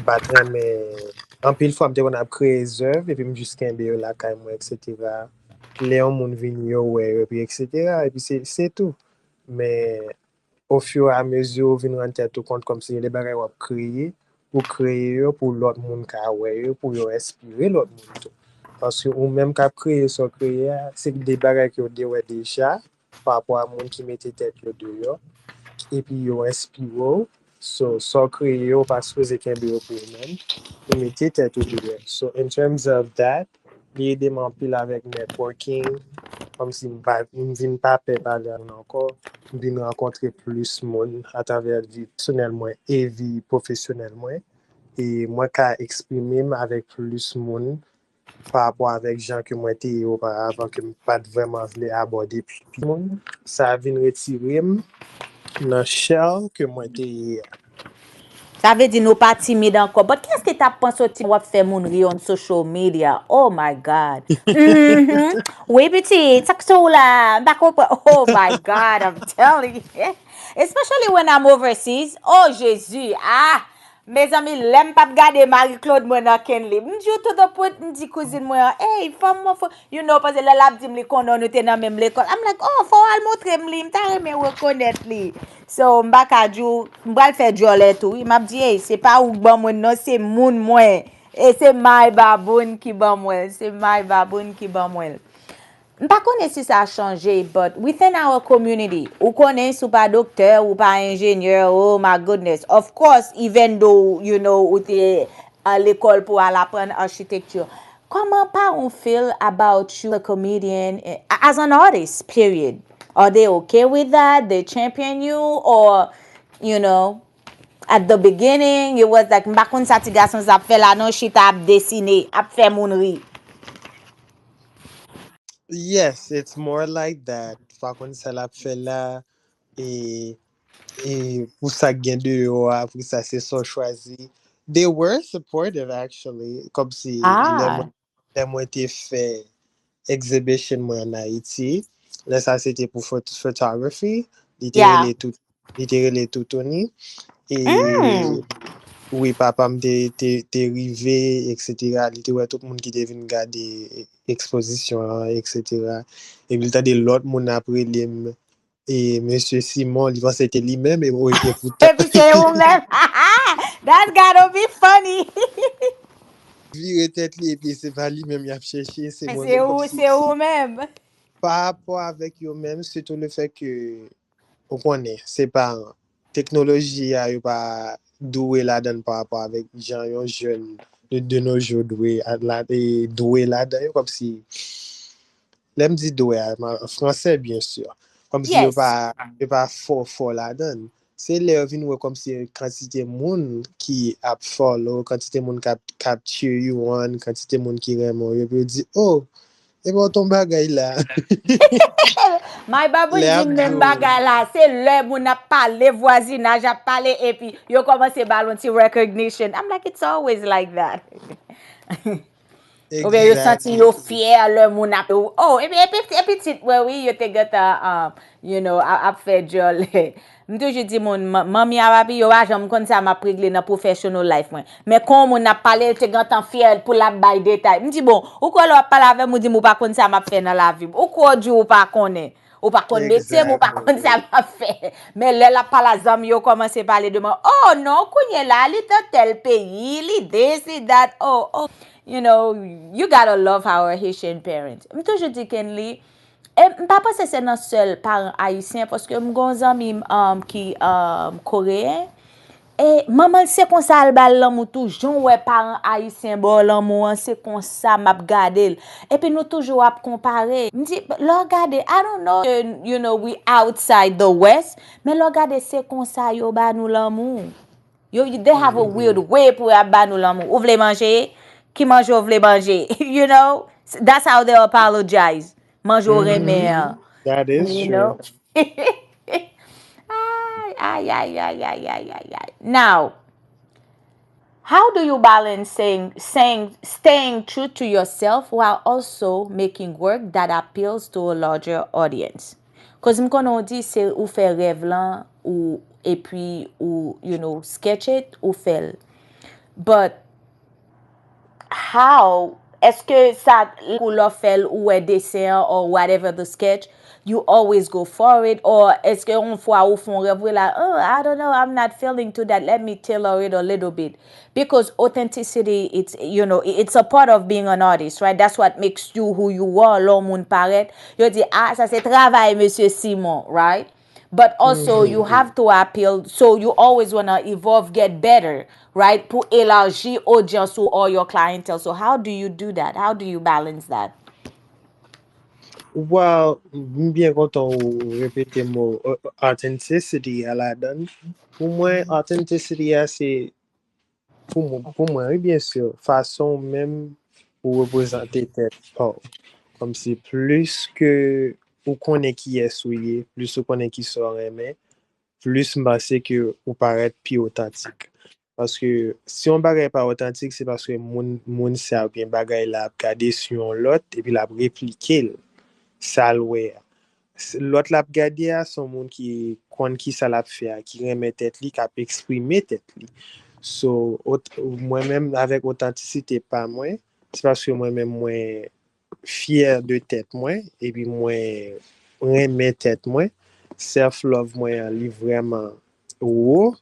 Bat reme, anpil fòm te kon ap kreye zöv, epi m jusken beyo la kay mwen, etc. Le yon moun vini yo we, epi etc. Epi se tout. Men, au fur et à mesure, vin ran tèt ou kont kom si le bagay wap kreye yo pou lot moun ka we yo, pou yo espire lot moun tou. Paske ou menm kap kreye so kreye, se de bagay ki yo dewe deja, pa apwa moun ki mette tèt yo de yo, epi yo espire so kreye yo pa suppose kenbe yo pou men, yo mette tèt yo de yo. So in terms of that, li ede man pil avek networking, kom si m vin pa pe pale an anko, m vin renkontre plus moun a taver vi personel mwen e vi profesyonel mwen, e mwen ka eksprime m avek plus moun pa apwa avek jan ke mwen te yo avan ke m pat vreman vle aborde pi moun, sa vin retire m nan chel ke mwen te ye. Ça veut dire nous pas timide encore. But qu'est-ce que t'as pensé au wap fait moun ri on social media? Oh my God. Oui, petit. Ça que ça là. Oh my God, I'm telling you. Especially when I'm overseas. Oh Jésus. Mes amis, lem pas gade Marie-Claude moi nan Kenley. M'di to the point, m'di cousine moi, hey, femme moi, parce que la lab di m'li konon nou te nan même l'école. I'm like, oh, faut al montre m'li, m'ta reme reconnaître li. So, m'baka djou, m'bral faire jolé tout. Il m'a dit, hey, c'est pas ou bon moi non, c'est moun moi. Et c'est my baboun qui ban mwen. C'est my baboun qui ban mwen. Pas connais si ça a changé, but within our community, ou connais ou pas docteur ou pas ingénieur, oh my goodness. Of course, even though, you know, ou t'es à l'école pour aller apprendre architecture. Comment pas on feel about you, a comedian, as an artist, period? Are they okay with that? They champion you? Or, you know, at the beginning, it was like, m'bakon sa ti gason sa fait la non chita ap dessiner, ap fait moun ri. Yes, it's more like that. Fa kon sa la fe la, e, pou sa gen de yo a, pou sa se so chwazi. They were supportive actually. Kom si Ah, le mwen te fe exhibition mwen en Haïti. Là, ça c'était pour photography. yeah. Littéralement tout Tony. Et Mm. oui, papa m'était rivé, etc. Il était ouais, tout le monde qui était venu regarder l'exposition, etc. Et puis, il y a des l'autre monde après, et Monsieur Simon, il pensait que c'était lui-même, et pourtant, Et puis c'est vous-même. That's gotta be funny. il était tête, et puis c'est pas lui-même, il a cherché, c'est C'est moi-même, comme vous, si, c'est vous-même. par rapport avec eux-mêmes, c'est tout le fait que on connaît, c'est pas technologie a yo pas doué là-dedans par rapport avec gens yon jeunes de nos jours doué là-dedans yo, comme si l'aime dit doué en français bien sûr comme si Yes. yo pas fort là-dedans c'est leur vin ouais, comme si quantité monde qui a follow quantité monde qui cheer you on quantité monde qui aime yo peut dire oh et bon ton bagay là My baboun les di men abdos bagay la, se le moun ap pale, voisinage ap pale, epi yo komanse balon ti recognition. I'm like, it's always like that. Ou bien yo senti exactly yo fier le moun ap. Oh, epi tit wè wè yo te gata, you know, ap fe jol. M toujou di moun, mami arabi yo wajan m kon sa ma pregle nan professional life mwen. Men kon moun ap pale, te gantan fier pou la bay detay. M di bon, ou ko lo ap pale ave mou di mou pa kon sa ma fe nan la vi. Ou ko di ou pa konen. Ou pa kon metye, ou pa kon sa ma fe. Men lè la pala zam yo komanse pale de man. Oh non, kounye la, li te tel peyi, li this, li that. Oh. You know, you gotta love our Haitian parents. M toujou di ken li, m pa pense se nan sel parent Haitien, paske m gon zami ki Koreyen, e maman se kon sa al bal lan mou toujoun we parent Haitien bo lan mou an, se kon sa map gade l. E pi nou toujou ap kompare. M di, lor gade, I don't know, you know, we outside the West, men lor gade se kon sa yo ba nou lan mou. They have a weird way pour ap nou lan mou. Ou vle manje? Ki manje ou vle manje? You know? That's how they apologize. Manje ou reme. that is You true. know? Ay. Now, how do you balance staying true to yourself while also making work that appeals to a larger audience? Because m konon di se ou fe rev lan ou et puis ou, you know, sketch it ou fel. But how est-ce que ça pour leur faire ou un dessin or whatever the sketch you always go for it or est-ce que on fois au fond rêve like oh I don't know I'm not feeling to that let me tailor it a little bit because authenticity it's you know it's a part of being an artist right that's what makes you who you are l'homme moun paraît yo dit ah ça c'est travail monsieur Simon right but also you have to appeal so you always want to evolve get better right pour élargir audience or your clientele so how do you do that how do you balance that Well, bien content ou répéter mot authenticity à la donne. Pour moi, authenticity, c'est pour moi, oui, bien sûr, façon même pour représenter tête. Oh, comme c'est plus que ou connaît qui est souillé, plus ou connaît qui sort aimé, plus c'est que ou paraît plus authentique. Parce que si on bagaille pas authentique, c'est parce que moun sa bien bagaille la garder sur l'autre et puis la répliquer ça l'autre l'a gardé à son monde qui connaît qui ça l'a fait qui remet tête li qui a exprimer tête li so moi-même avec authenticité pas moi c'est parce que moi-même moi fier de tête moi et puis moi remet tête moi self love moi li vraiment haut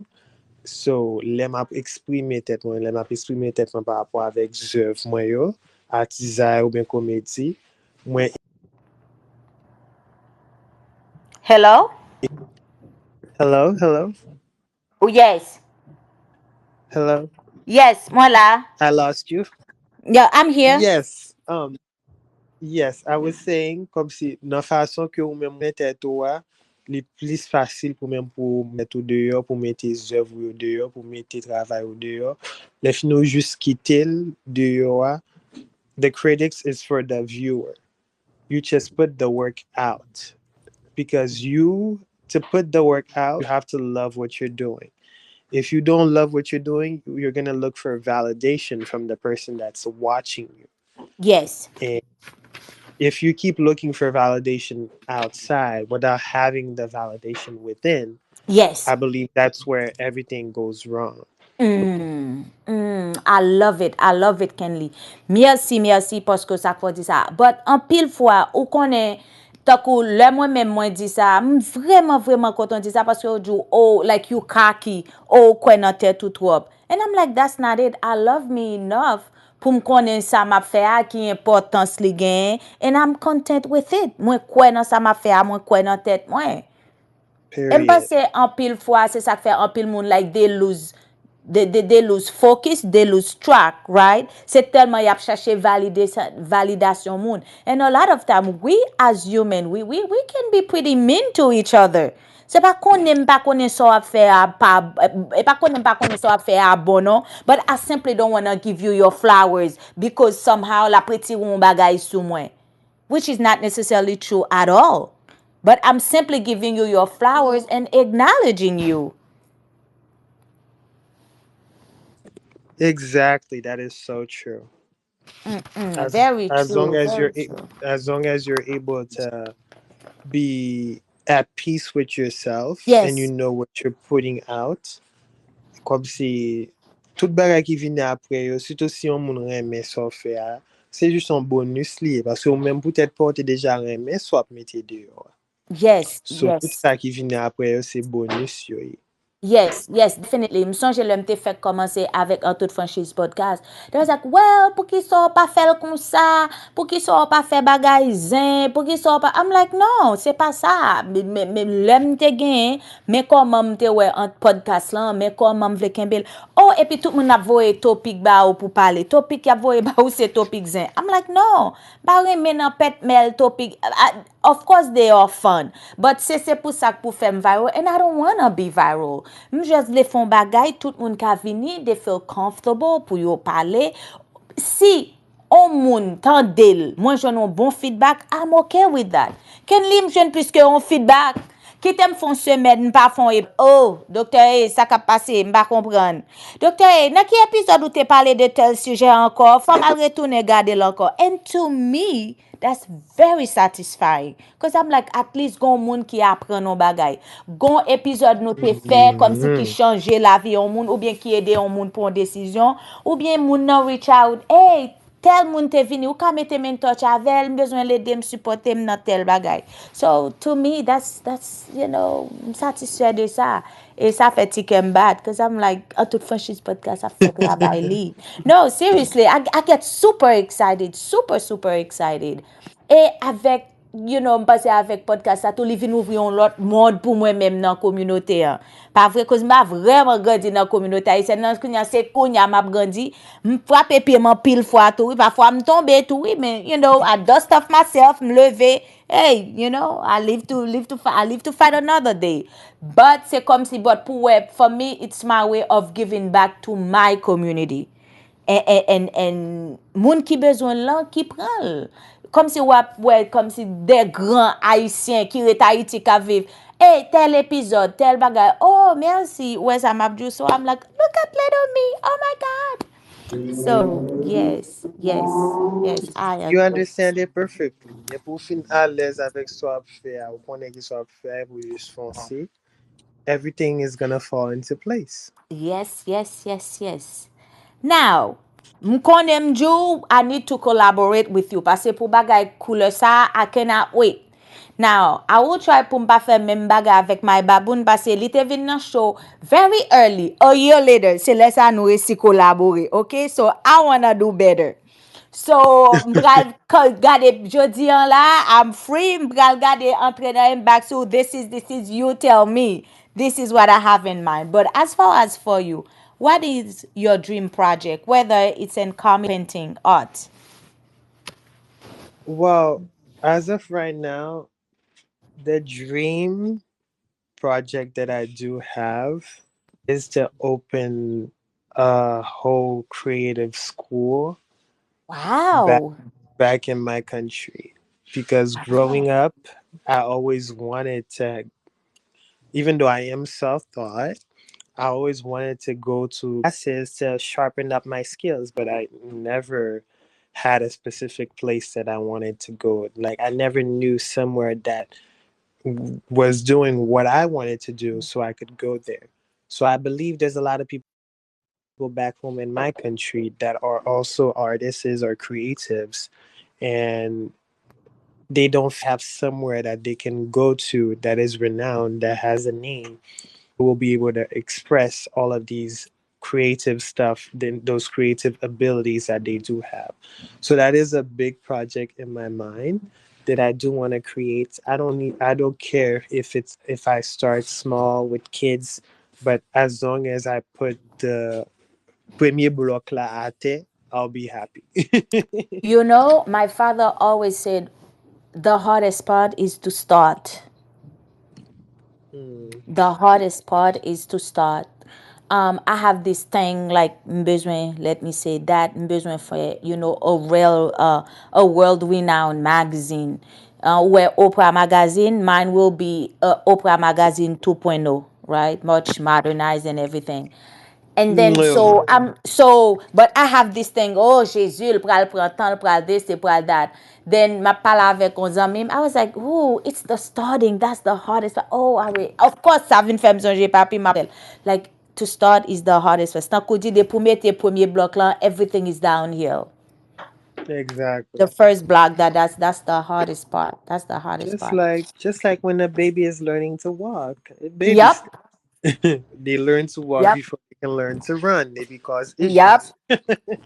So, lè map eksprime tèt mwen par rapport avèk zèv mwen yo, artizay ou ben komedi, mwen... Hello? Hello, hello, Oh, yes. hello. Yes, moi là. I lost you. Yeah, I'm here. Yes, yes, I was saying, kom si nan fason ke ou men mwen tèt ou a, li plis fasil pou men pou met ou deyo, pou mette zèv ou yo deyo, pou mette travay ou deyo. Le fin nou jist kitel deyo a, the critics is for the viewer. You just put the work out. Because to put the work out, you have to love what you're doing. If you don't love what you're doing, you're going to look for validation from the person that's watching you. Yes. And if you keep looking for validation outside without having the validation within, Yes. I believe that's where everything goes wrong. I love it. I love it, Kenley. Merci paske sa kwa di sa. But an pil fwa, ou konen, takou, le mwen di sa, vreman konton di sa, paske ou di, oh, like you kaki, oh, kwen nan tè tout wop. And I'm like, that's not it. I love me enough pou m konen sa map fè a ki importans li gen, and I'm content with it. Mwen kwen nan sa map fè a, mwen kwen nan tèt mwen. E m Period. pase an pil fwa, se sa fè an pil moun, like they lose focus, they lose track, right? C'est tellement y ap chercher validation moun. And a lot of time, we as human, we can be pretty mean to each other. C'est pas konen so ap fè a pa, pas konen so ap fè a bon, non? But I simply don't want to give you your flowers because somehow la preti ou bagay sou mwen. Which is not necessarily true at all. But I'm simply giving you your flowers and acknowledging you. Exactly, that is so true. Very As long true, as very true. as long as you're able to be at peace with yourself and you Yes. know what you're putting out, kom si tout bagay ki vine apre yo, sito si yon moun reme so fe a, se jist son bonus li, paske ou men pou tèt pa ou te deja reme, so ap mette de yo. Yes, So tout yes. sa ki vine apre yo, se bonus yo yi. Yes, definitely. M sonje lèm te fèk komanse avèk Antoutfranchiz podcast. They was like, well, pou ki so pa fèl kon sa, pou ki so pa fè bagay zin, pou ki so pa... I'm like, non, se pa sa. Me lèm te gen, me koman m te wè ant podcast lan, me koman m vle kembèl. Oh, epi tout moun ap voye topik ba ou pou pale. Topik ap voye ba ou se topik zin. I'm like, non, ba remen an pet mel topik... Of course they are fun, but se pou sak pou fèm viral, and I don't wanna be viral. M just le fon bagay, tout moun ka vini, they feel comfortable pou yo pale. Si on moun tan del, mwen jwennon bon feedback, I'm okay with that. Ken li m jwenn pwiske on feedback? Kitem fon semen, m pa fon oh, Dr. E, sa ka pase, m pa kompran. Dr. E, nan ki episode ou te pale de tel sujet ankor, fon al retoune gade lankor. And to me, that's very satisfying. Because I'm like, at least gon moun ki apren non bagay. Gon episode nou te fe, kom si ki chanje la vi yon moun, ou bien ki ede yon moun pou yon desisyon, ou bien moun nan reach out, hey, tel moun te vini, ou ka mette men touch avel, m bezwen lede m supporte m nan tel bagay. So, to me, that's you know, m satisfait de sa. E sa fe tikem bad, because I'm like, Antoutfranchiz podcast, a fek la bay li. No, seriously, I get super excited, super excited. E avek, you know, m pase avek podcast, sa tou li vin ouvri yon lot mod pou mwen menm nan kominote an. Pa vre, kouz m a vreman grandi nan kominote a, se nan kounya se kounya m ap grandi, m frape pi m an pil fwa tou, pa fwa m tombe tou, men, you know, I dust off myself, m leve, hey, you know, I live to fight another day. But c'est comme si, but for me, it's my way of giving back to my community. And moun ki bezwen lan, ki pran. Comme si comme si des grands haïtiens qui rete Haïti ka viv. Hey, tel épisode, tel bagay. Oh, merci. Ouais, ça m'a dit. So I'm like, look at little me. Oh my God. So, yes, I You agree. understand it perfectly. E pou fin a lez avek so ap fe a, ou konen ki so ap fe, pou jist fonse, everything is gonna fall into place. Yes. Now, m konen mjou, I need to collaborate with you. Parce pou bagay koule sa, I cannot wait. Now, I will try pou mpa fè mèm bagay avèk my baboun parce li te vin nan show very early. A year later, se lè sa nou resi kolabore. Okay? So, I wanna do better. So, mbral gade jodi an la, I'm free, mbral gade entre nan back. So, this is, you tell me. This is what I have in mind. But as far as for you, what is your dream project? Whether it's in comic, painting, art? Well, as of right now, the dream project that I do have is to open a whole creative school back Wow. back in my country. Because growing up, I always wanted to, even though I am self-taught, I always wanted to go to classes to sharpen up my skills, but I never had a specific place that I wanted to go. Like I never knew somewhere that was doing what I wanted to do so I could go there. So I believe there's a lot of people back home in my country that are also artists or creatives, and they don't have somewhere that they can go to that is renowned, that has a name, will be able to express all of these creative stuff, then those creative abilities that they do have. So that is a big project in my mind that I do want to create. I don't care if I start small with kids, but as long as I put the premier bloc la ate, I'll be happy. You know, my father always said the hardest part is to start. Mm. The hardest part is to start. I have this thing like besoin, let me say that besoin for a world renowned magazine. Where Oprah magazine, mine will be Oprah magazine 2.0, right? Much modernized and everything. And then Mm. but I have this thing, oh Jésus, le pral prantan, le pral this, le pral that. Then ma pala avec on zanmim, I was like, oh, it's the starting, that's the hardest. Oh, of course, ça vient faire me songer papi m'appelle. Like to start is the hardest. Tant qu'on dit des premier bloc là, everything is downhill. The Exactly. first block that's the hardest part. That's the hardest part. Just like when a baby is learning to walk. A baby Yep. step. They learn to walk Yep. before they can learn to run. Maybe cause Yep. issues.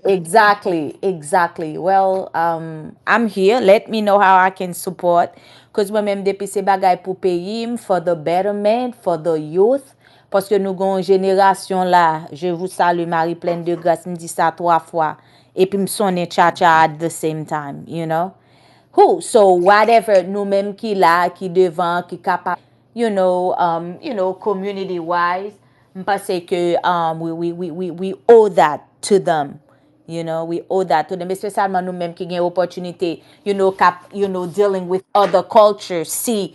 Exactly, exactly. Well, I'm here. Let me know how I can support. Because moi-même, depuis ces bagailles pour payer, for the betterment, for the youth. Parce que nous avons une génération là, je vous salue, Marie, pleine de grâce, me dit ça 3 fois. Et puis me sonne cha-cha at the same time, you know? Who? So whatever, nous-mêmes qui là, qui devant, qui capable, community wise, pense que we owe that to them. We owe that to them, especially nous-mêmes qui gain opportunité, dealing with other cultures, see,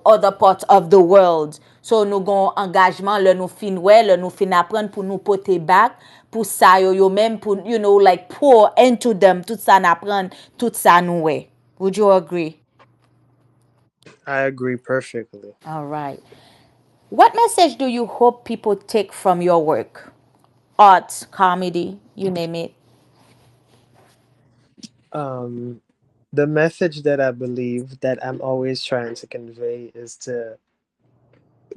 other parts of the world. So nous gon engagement, le nous fin ouais, le nous fin apprendre pour nous porter back, pour ça yo même pour, like pour into them, tout ça n'apprendre, tout ça nous ouais. Would you agree? I agree perfectly. All right. What message do you hope people take from your work? Art, comedy, you name it. Um, the message that I believe that I'm always trying to convey is to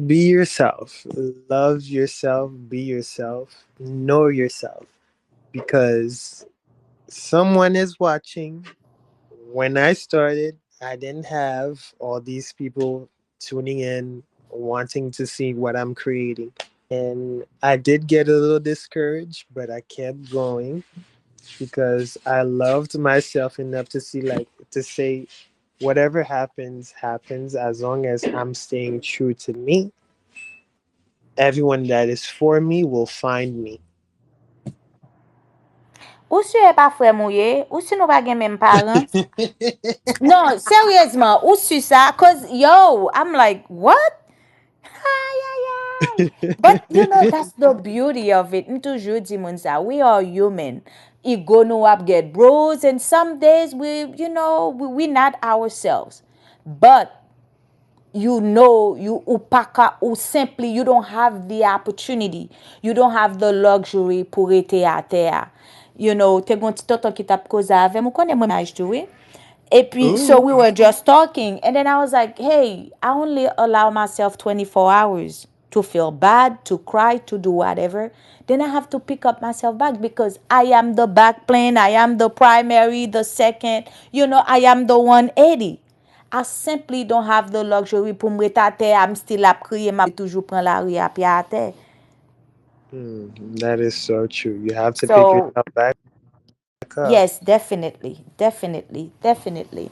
be yourself, love yourself, be yourself, know yourself, because someone is watching. When I started, I didn't have all these people tuning in, wanting to see what I'm creating. And I did get a little discouraged, but I kept going because I loved myself enough to see, like, to say, whatever happens, happens. As long as I'm staying true to me, everyone that is for me will find me. Ou si e pa frère mouye, ou si nou pa gen même parents. Non, sérieusement, ou si ça? Cause yo, I'm like, what? Ay, ay, ay. But that's the beauty of it. M toujou di moun sa, we are human. Ego nou ap get bruised, and some days we not ourselves. But you upaka ou simply you don't have the opportunity, you don't have the luxury pour ete a terre. Te gon ti tonton ki tap koza avem, ou konen mwen aj tou, oui? Et puis, so Ooh. we were just talking. And then I was like, hey, I only allow myself 24 hours to feel bad, to cry, to do whatever. Then I have to pick up myself back because I am the back plane. I am the primary, the second. I am the 180. I simply don't have the luxury pour me rester à terre. I'm still à crier. Je toujours prendre la rue à pied à terre. That is so true. You have to pick So, yourself back up. yes, definitely. Definitely. Definitely.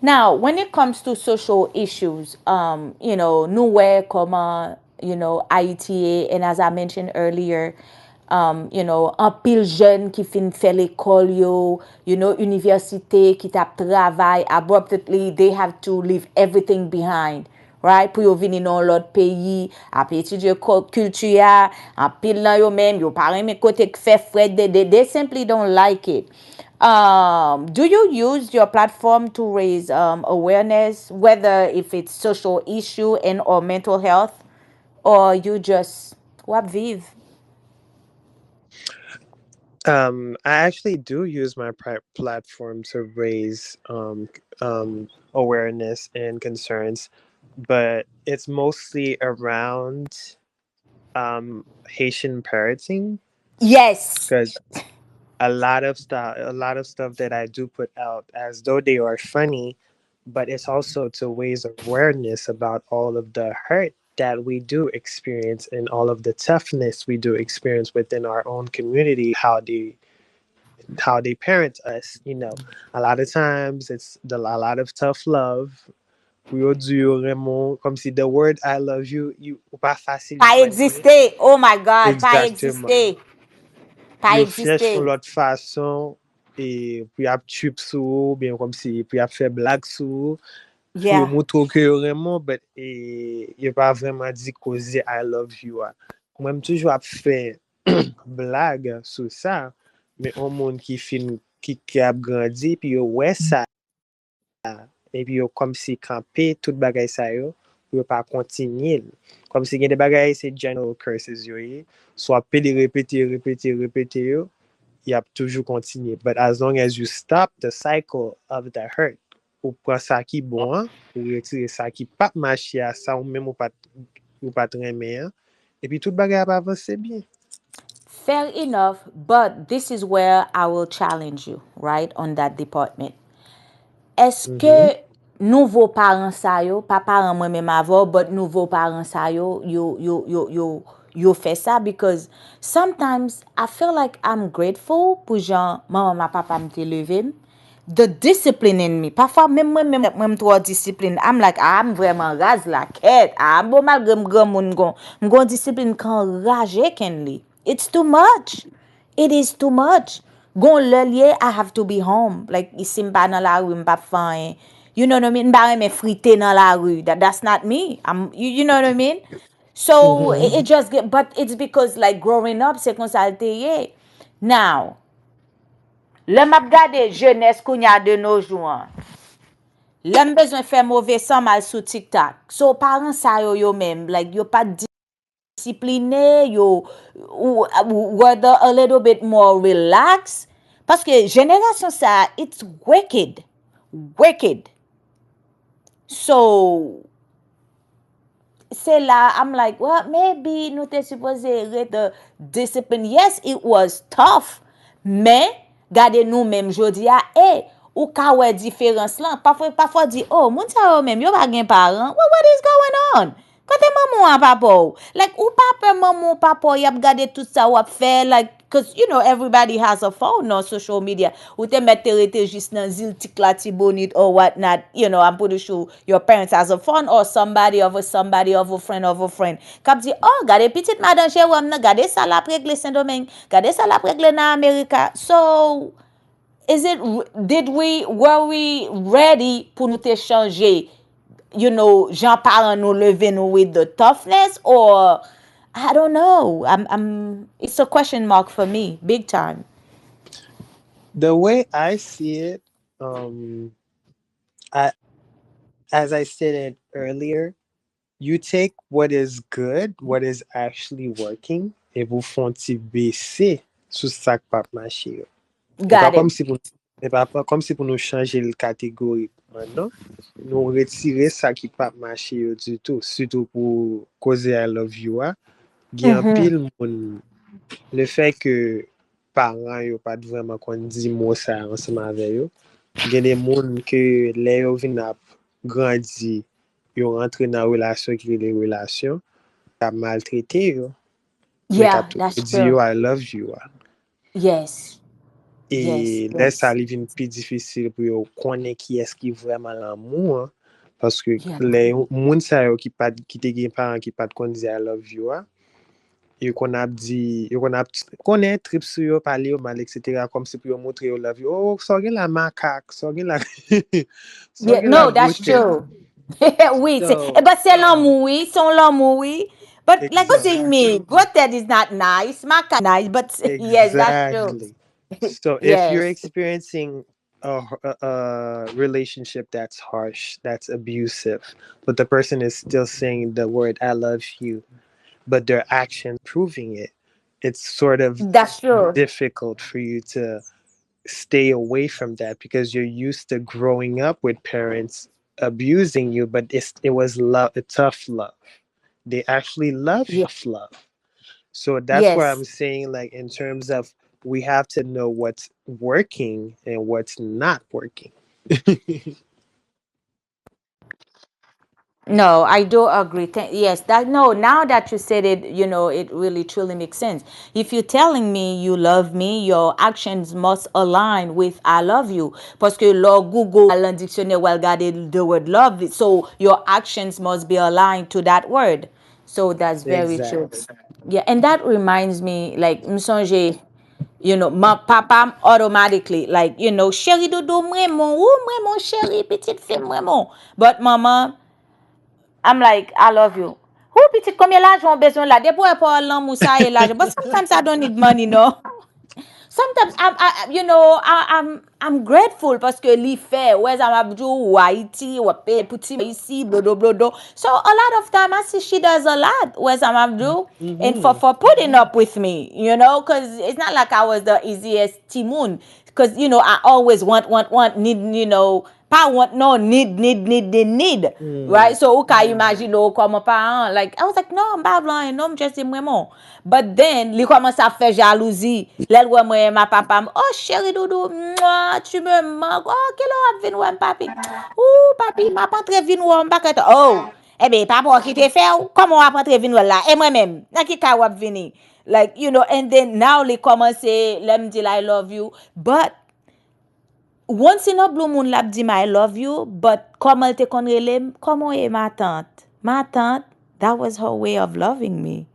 Now, when it comes to social issues, nous comment, Haïti, and as I mentioned earlier, un pile jeune qui fin fait l'école yo, université qui tap travail, abruptly they have to leave everything behind. Right? Pour yo vini dans l'autre pays, ap étudier culture, en pile nan yo même, yo pa reme kote k fait fred, they simply don't like it. Do you use your platform to raise awareness, whether if it's social issue and or mental health, or you just wap vive? I actually do use my platform to raise awareness and concerns, but it's mostly around Haitian parenting, Yes. because a lot of stuff that I do put out, as though they are funny, but it's also to raise awareness about all of the hurt that we do experience and all of the toughness we do experience within our own community, how they parent us. A lot of times it's a lot of tough love. We all do vraiment comme si the word I love you, ou pas facile Pas joindre. exister. Oh my God, pas Exactement. exister. Pas Yo fèch exister. yon lot fason, e pou y ap chup sou, bien kom si pou y ap fè blag sou, pou yo Yeah. moutro ke yo reman, but yo pa vreman di koze I love you a. Mwen toujou ap fè blag sou sa, men yon moun ki ap grandi, pi yo wè sa, e pi yo kom si kampe tout bagay sa yo, pou yo pa kontinye. Kom si gen de bagay se general curses yo ye, so ap pe de repete yo, you have toujours continué. But as long as you stop the cycle of the hurt, ou pran sa ki bon, ou retire sa ki pat machi a sa, ou même ou pat reme, et puis tout bagay ap avanse bien. Fair enough, but this is where I will challenge you, right, on that department. Est-ce Mm-hmm. que nouveau parents sa yo, pas parents moi même avant, but nouveau parents sa yo fait ça because sometimes I feel like I'm grateful pour Jean, maman, ma papa me levé. The discipline in me. Parfois, même trop discipline. I'm like, I'm vraiment rase la quête. Bon malgré m'gon moun m'gon discipline quand rage can li. It's too much. It is too much. Gon lelier, I have to be home. Like, ici m'pa dans la rue, m'pa faim. You know what I mean? M'pa me friter dans la rue. That's not me. You know what I mean? So, Mm-hmm. it just get, but it's because like growing up, c'est comme ça l'était. Now, le map gade jeunesse kounya de nos jours. L'homme besoin faire mauvais sang mal sous TikTok. So, parents sa yo même, like, yo pas discipliné, ou whether a little bit more relaxed. Parce que génération ça, it's wicked. Wicked. So, c'est là, I'm like, well, maybe nous t'es supposé the discipline. Yes, it was tough. Mais, gade nous même jodi a, ou ka wè différence là. Parfois di, oh, moun sa yo même, yo pa gen parent. Well, what is going on? Kote maman an papa ou. Like, ou papa, maman, papa, yap gade tout sa wap fè, like, because, everybody has a phone on social media. Ou te mette rete juste nan zil tik la ti bonit or whatnot. I'm pretty sure your parents has a phone or somebody of a friend. Kap di, oh, gade petit madan che wam nan, gade sa la pregle Saint-Domingue, gade sa la pregle nan Amerika. So, were we ready pour nous te changer? Jean parent nous lever nous with the toughness, or I don't know. It's a question mark for me, big time. The way I see it, I, as I stated earlier, you take what is good, what is actually working, et vous font baisser sous sac pap maché. Ou pa Got kom it. si Et pas comme si pour nous changer le catégorie maintenant, nous retirer ça qui pas marcher du tout, surtout pour causer I love you. Il y a un pile moun, le fait que parents yo pas vraiment qu'on dit mot ça ensemble avec eux. Il y a des moun que les yo vinn ap grandi, yo rentre dans relation qui les relations, a maltraité yo, mais t'as Yeah, tout that's dit true. yo I love you. Yes, yes, Et là, ça yes. devient plus difficile pour eux connaître qui est-ce qui vraiment l'amour. Parce que Yeah. les gens qui te gen parents qui pas de dire I love you, et qu'on a dit, qu'on est trip sur eux, parler au mal, etc. Comme si pour eux montrer I love you. Oh, ça la macaque, ça la, ça Yeah, la no, that's beauté. true. Oui, So, c'est l'amour, oui, son l'amour, oui. But like you saying exactly. me, grotted is not nice, maca nice, but yes, that's true. Exactly. So if you're Yes, experiencing a relationship that's harsh, that's abusive, but the person is still saying the word "I love you," but their actions proving it, it's sort of that's true. difficult for you to stay away from that because you're used to growing up with parents abusing you, but it was love, a tough love. They actually Yeah. love. So that's where I'm Yes. saying, like, in terms of we have to know what's working and what's not working. No, I do agree. Yes, that no, now that you said it, it really truly makes sense. If you're telling me you love me, your actions must align with I love you. Parce que lo Google dans dictionnaire will regarder the word love, so your actions must be aligned to that word. So that's very true. Exactly. Yeah, and that reminds me, like, m'songe, my papa automatically, like, chérie dodo, moi, mon chérie, petite fille, moi. But mama, I'm like, I love you. Who petit combien l'argent besoin là? Des pour l'amour ça et l'argent. But sometimes I don't need money, no. Sometimes I'm grateful parce que li fait ouais ça m'a dit ou Haïti ou petit ici blodo blodo. So a lot of time I see she does a lot where ça m'a do and for Mm-hmm. putting up with me, because it's not like I was the easiest Timoon because I always want need. Pas want no need, Mm. right? So okay, imagine comme parent, like I was like, no, I'm pas blanc, no, I'm just vraiment. But then, li commence à faire jalousie. L'elle ouais moi ma papa, oh chérie doudou, mouah, tu me manques. Oh, quelle heure vin ouais papi? Ouh, papi, m'a pas très vin ouais m'pa oh. Eh ben papa qui te fait comment on pas très vin là et moi-même, dans qui ka wap vini? Like, and then now li commence let me tell I love you, but once in a blue moon lap di I love you, but comment te kon relem, comment est ma tante? Ma tante, that was her way of loving me.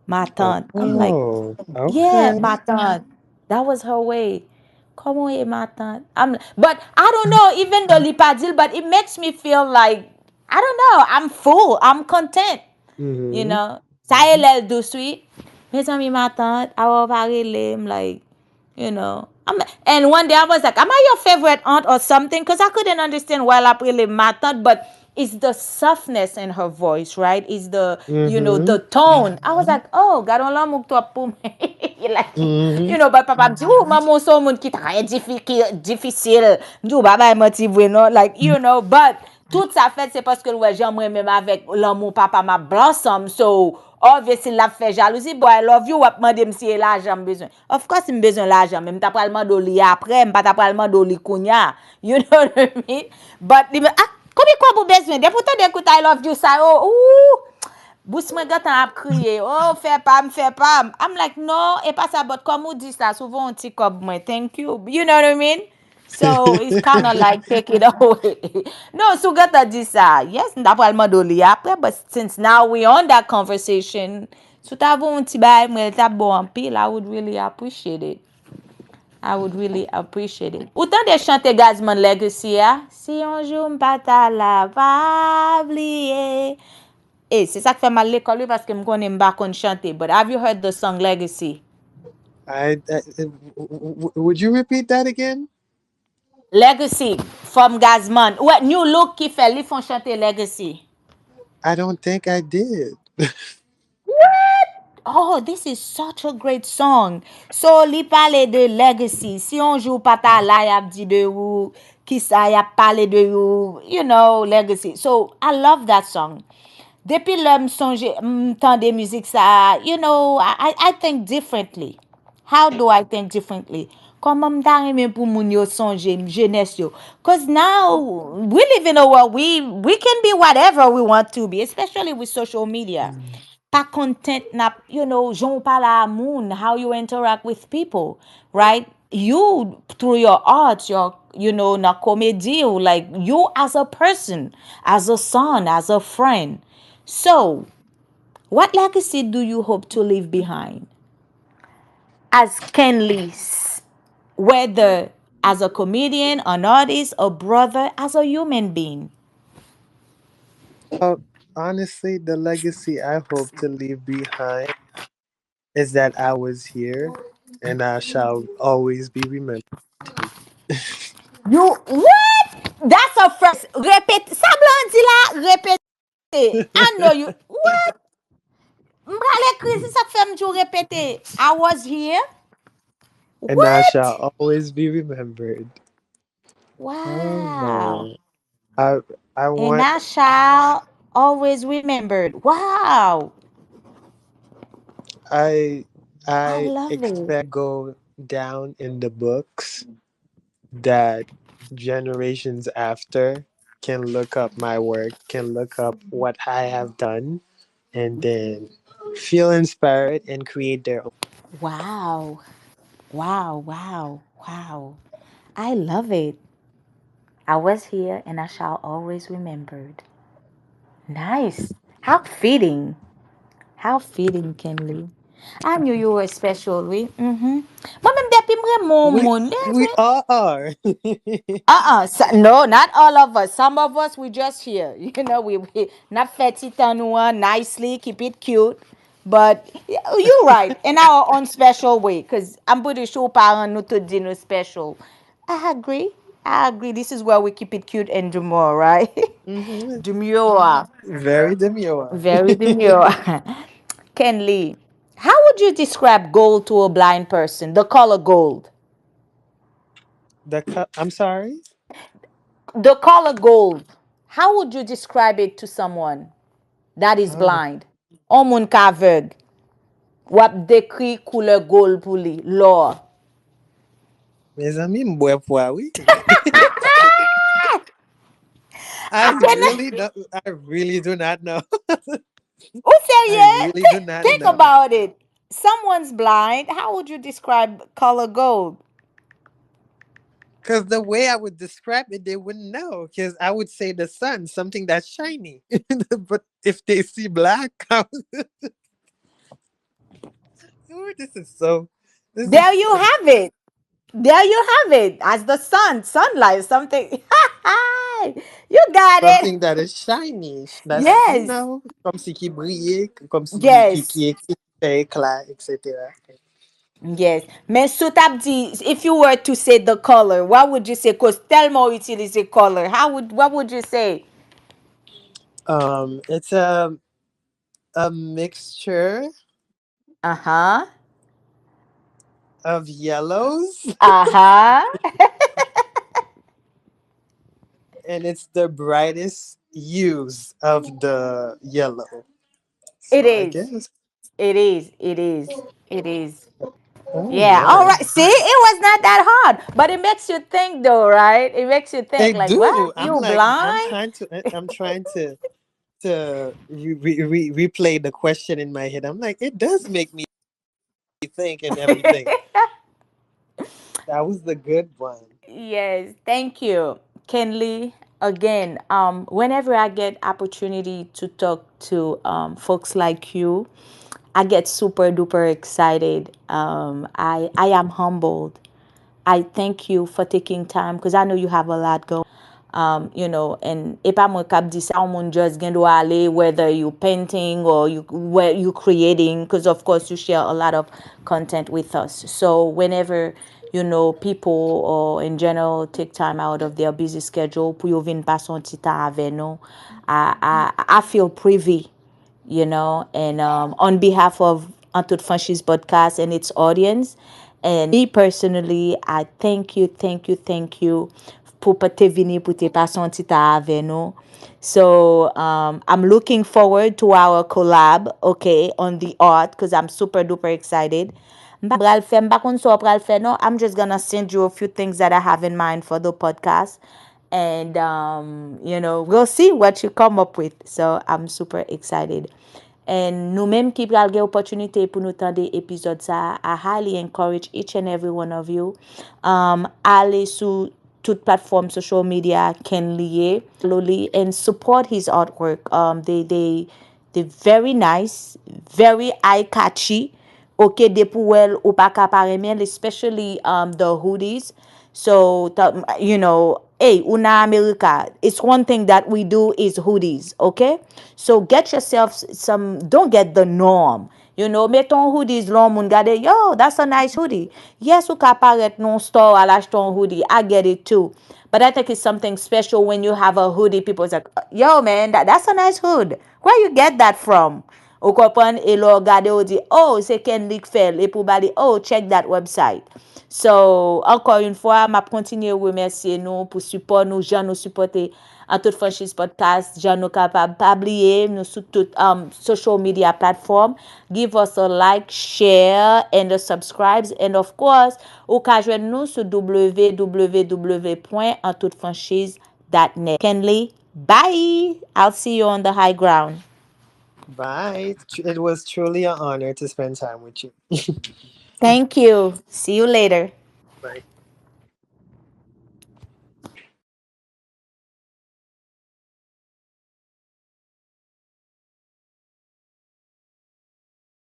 Ma tante. I'm like, Oh, yeah, okay. ma tante. That was her way. Comment est ma tante? But I don't know, even though lipadil, but it makes me feel like, I don't know, I'm full, I'm content. Mm-hmm. Ça est l'aile de suite. Mes amis ma tante, I will parler, I'm like, and one day I was like, am I your favorite aunt or something? Because I couldn't understand why I really mattered, but it's the softness in her voice, right? It's Mm-hmm. the tone. I was like, oh, garon la mouk to pou like, Mm-hmm. but papa me dit, oh, maman son moun ki très difficile. M'dou baba motivé, non? Like, but tout ça fait, c'est parce que ouais, j'aimerais même avec l'amour papa m'a blossom. So, obviously, la fait jalousie. Boy, I love you. Wap mande si l'argent besoin. Of course, me besoin l'argent. Même t'as pas le mando li après, m'pas t'as pas le mando li kounya. You know what I mean? But, combien quoi vous besoin? Des pourtant d'écoute I love you, ça, oh, ouh. Bous mwen gata ap kriye, oh, fè pam, fè pam. I'm like, no, e pa sa, but kom ou di sa, souvent ti kob mwen, thank you. You know what I mean? So, it's kind of like take it away. No, sou gata di sa, yes, nda pral mando li apre, but since now we on that conversation, sou ta voun ti bay mwen tap bo an pil, I would really appreciate it. I would really appreciate it. Autant de chante Gazman Legacy, ya? Si yon jou m'pata la pa bliye. C'est ça qui fait mal l'école parce que je connais pas qu'on chante. But have you heard the song Legacy? Would you repeat that again? Legacy from Gazman. Ouais, New Look qui fait, ils font chanter Legacy. I don't think I did. What? Oh, this is such a great song. So, li pale de legacy. Si on joue pas ta la, y ap di de ou, ki sa y ap pale de ou, legacy. So, I love that song. Depuis l'homme songe, m'tende musique ça, I think differently. How do I think differently? Comment m'ta reme pou moun yo songe, jeunesse yo. Because now, we live in a world, we can be whatever we want to be, especially with social media. Pas content na, jon pa la moun, how you interact with people, right? You, through your art, na comedy, like you as a person, as a son, as a friend. So, what legacy do you hope to leave behind as Ken Lees? Whether as a comedian, an artist, a brother, as a human being? Honestly, the legacy I hope to leave behind is that I was here and I shall always be remembered. You what? That's a first. Répète. Ça blanc dit là, répétez. I know you. What? M'brale crazy ça fait m'jou répéter. I was here. And I What? shall always be remembered. Oh Wow. man. I I And want I shall always remembered. Wow. I I I love it. expect go down in the books that generations after can look up my work, can look up what I have done, and then feel inspired and create their own. Wow. Wow. Wow. Wow. I love it. I was here and I shall always remembered. Nice. How fitting. How fitting, Kenley. I knew you were special, oui. Mm-hmm. Moi-même, depuis mon We monde. we all are. No, not all of us. Some of us, we just here. We not fatty one nicely, keep it cute. But you're right, in our own special way. Because I'm pretty sure parents nous to dinner special. I agree. I agree. This is where we keep it cute and demure, right? Mhm. Demure. Very demure. Very demure. Ken Lee, how would you describe gold to a blind person? The color gold. I'm sorry. The color gold. How would you describe it to someone that is Oh, blind? On moun ka aveugle. Wap dekri couleur gold pou li. Lor. mes amis, m'bois pois, oui. I I can really don't. I really do not know. Ou I serious? really do not Think know. about it. Someone's blind. How would you describe color gold? Because the way I would describe it, they wouldn't know. Because I would say the sun, something that's shiny. But if they see black, Ooh, this is so. This is There you have it. There you have it. As the sun, sunlight, something. You got it. something that is shiny. That's Yes. comme si qui brillait, comme si Yes. qui fait éclat, etc. Yes. Mais sous tap di, if you were to say the color, what would you say? Because tellement utiliser color. What would you say? It's a mixture Uh-huh. of yellows, Uh-huh. and it's the brightest hues of the yellow. It So I is. guess. It is. It is. It is. Oh Yeah. All man. right. See, it was not that hard, but it makes you think, though, right? It makes you I think, like, do. what? You blind? I'm trying to replay the question in my head. I'm like, it does make me think and everything. That was the good one. Yes, thank you, Kenley. Again, whenever I get opportunity to talk to folks like you, I get super duper excited. I am humbled. I thank you for taking time because I know you have a lot going. And e pa mwen kap di sa, ou moun just gen do ale, whether you painting or where you creating, because of course you share a lot of content with us. So whenever, people or in general take time out of their busy schedule, pou yo vin pass son ti tan ave nou, I feel privy, and on behalf of Antoutfranchiz podcast and its audience. And me personally, I thank you pour te venir pour te passer un petit temps avec nous. So I'm looking forward to our collab, okay, on the art because I'm super duper excited. I'm just gonna send you a few things that I have in mind for the podcast, and we'll see what you come up with. So I'm super excited. And nous-mêmes qui pral gen opportunité pour nous tendre épisode ça, I highly encourage each and every one of you aller sur toute plateforme social media can lié slowly and support his artwork. They very nice, very eye catchy. Okay, de pou wel ou pa ka paremen, especially the hoodies. So, hey, una America, it's one thing that we do is hoodies, okay? So get yourself some, don't get the norm. Met ton hoodies long moun gade, yo, that's a nice hoodie. Yes, ou ka paret non store al ach ton hoodie. I get it too. But I think it's something special when you have a hoodie. People's like, yo, man, that's a nice hood. Where you get that from? Ou kompren, e lo gade ou di, oh, se ken lik fel, e pou bali, oh, check that website. So, encore une fois, m'a continué à remercier nous pour support nous, gens nous supporter Antoutfranchiz podcast, gens nous capable publier nous sur toutes social media platform. Give us a like, share, and a subscribe. And of course, ou ka joindre nous sur www.antoutfranchiz.net. Kenley, bye! I'll see you on the high ground. Bye. It was truly an honor to spend time with you. Thank you. See you later.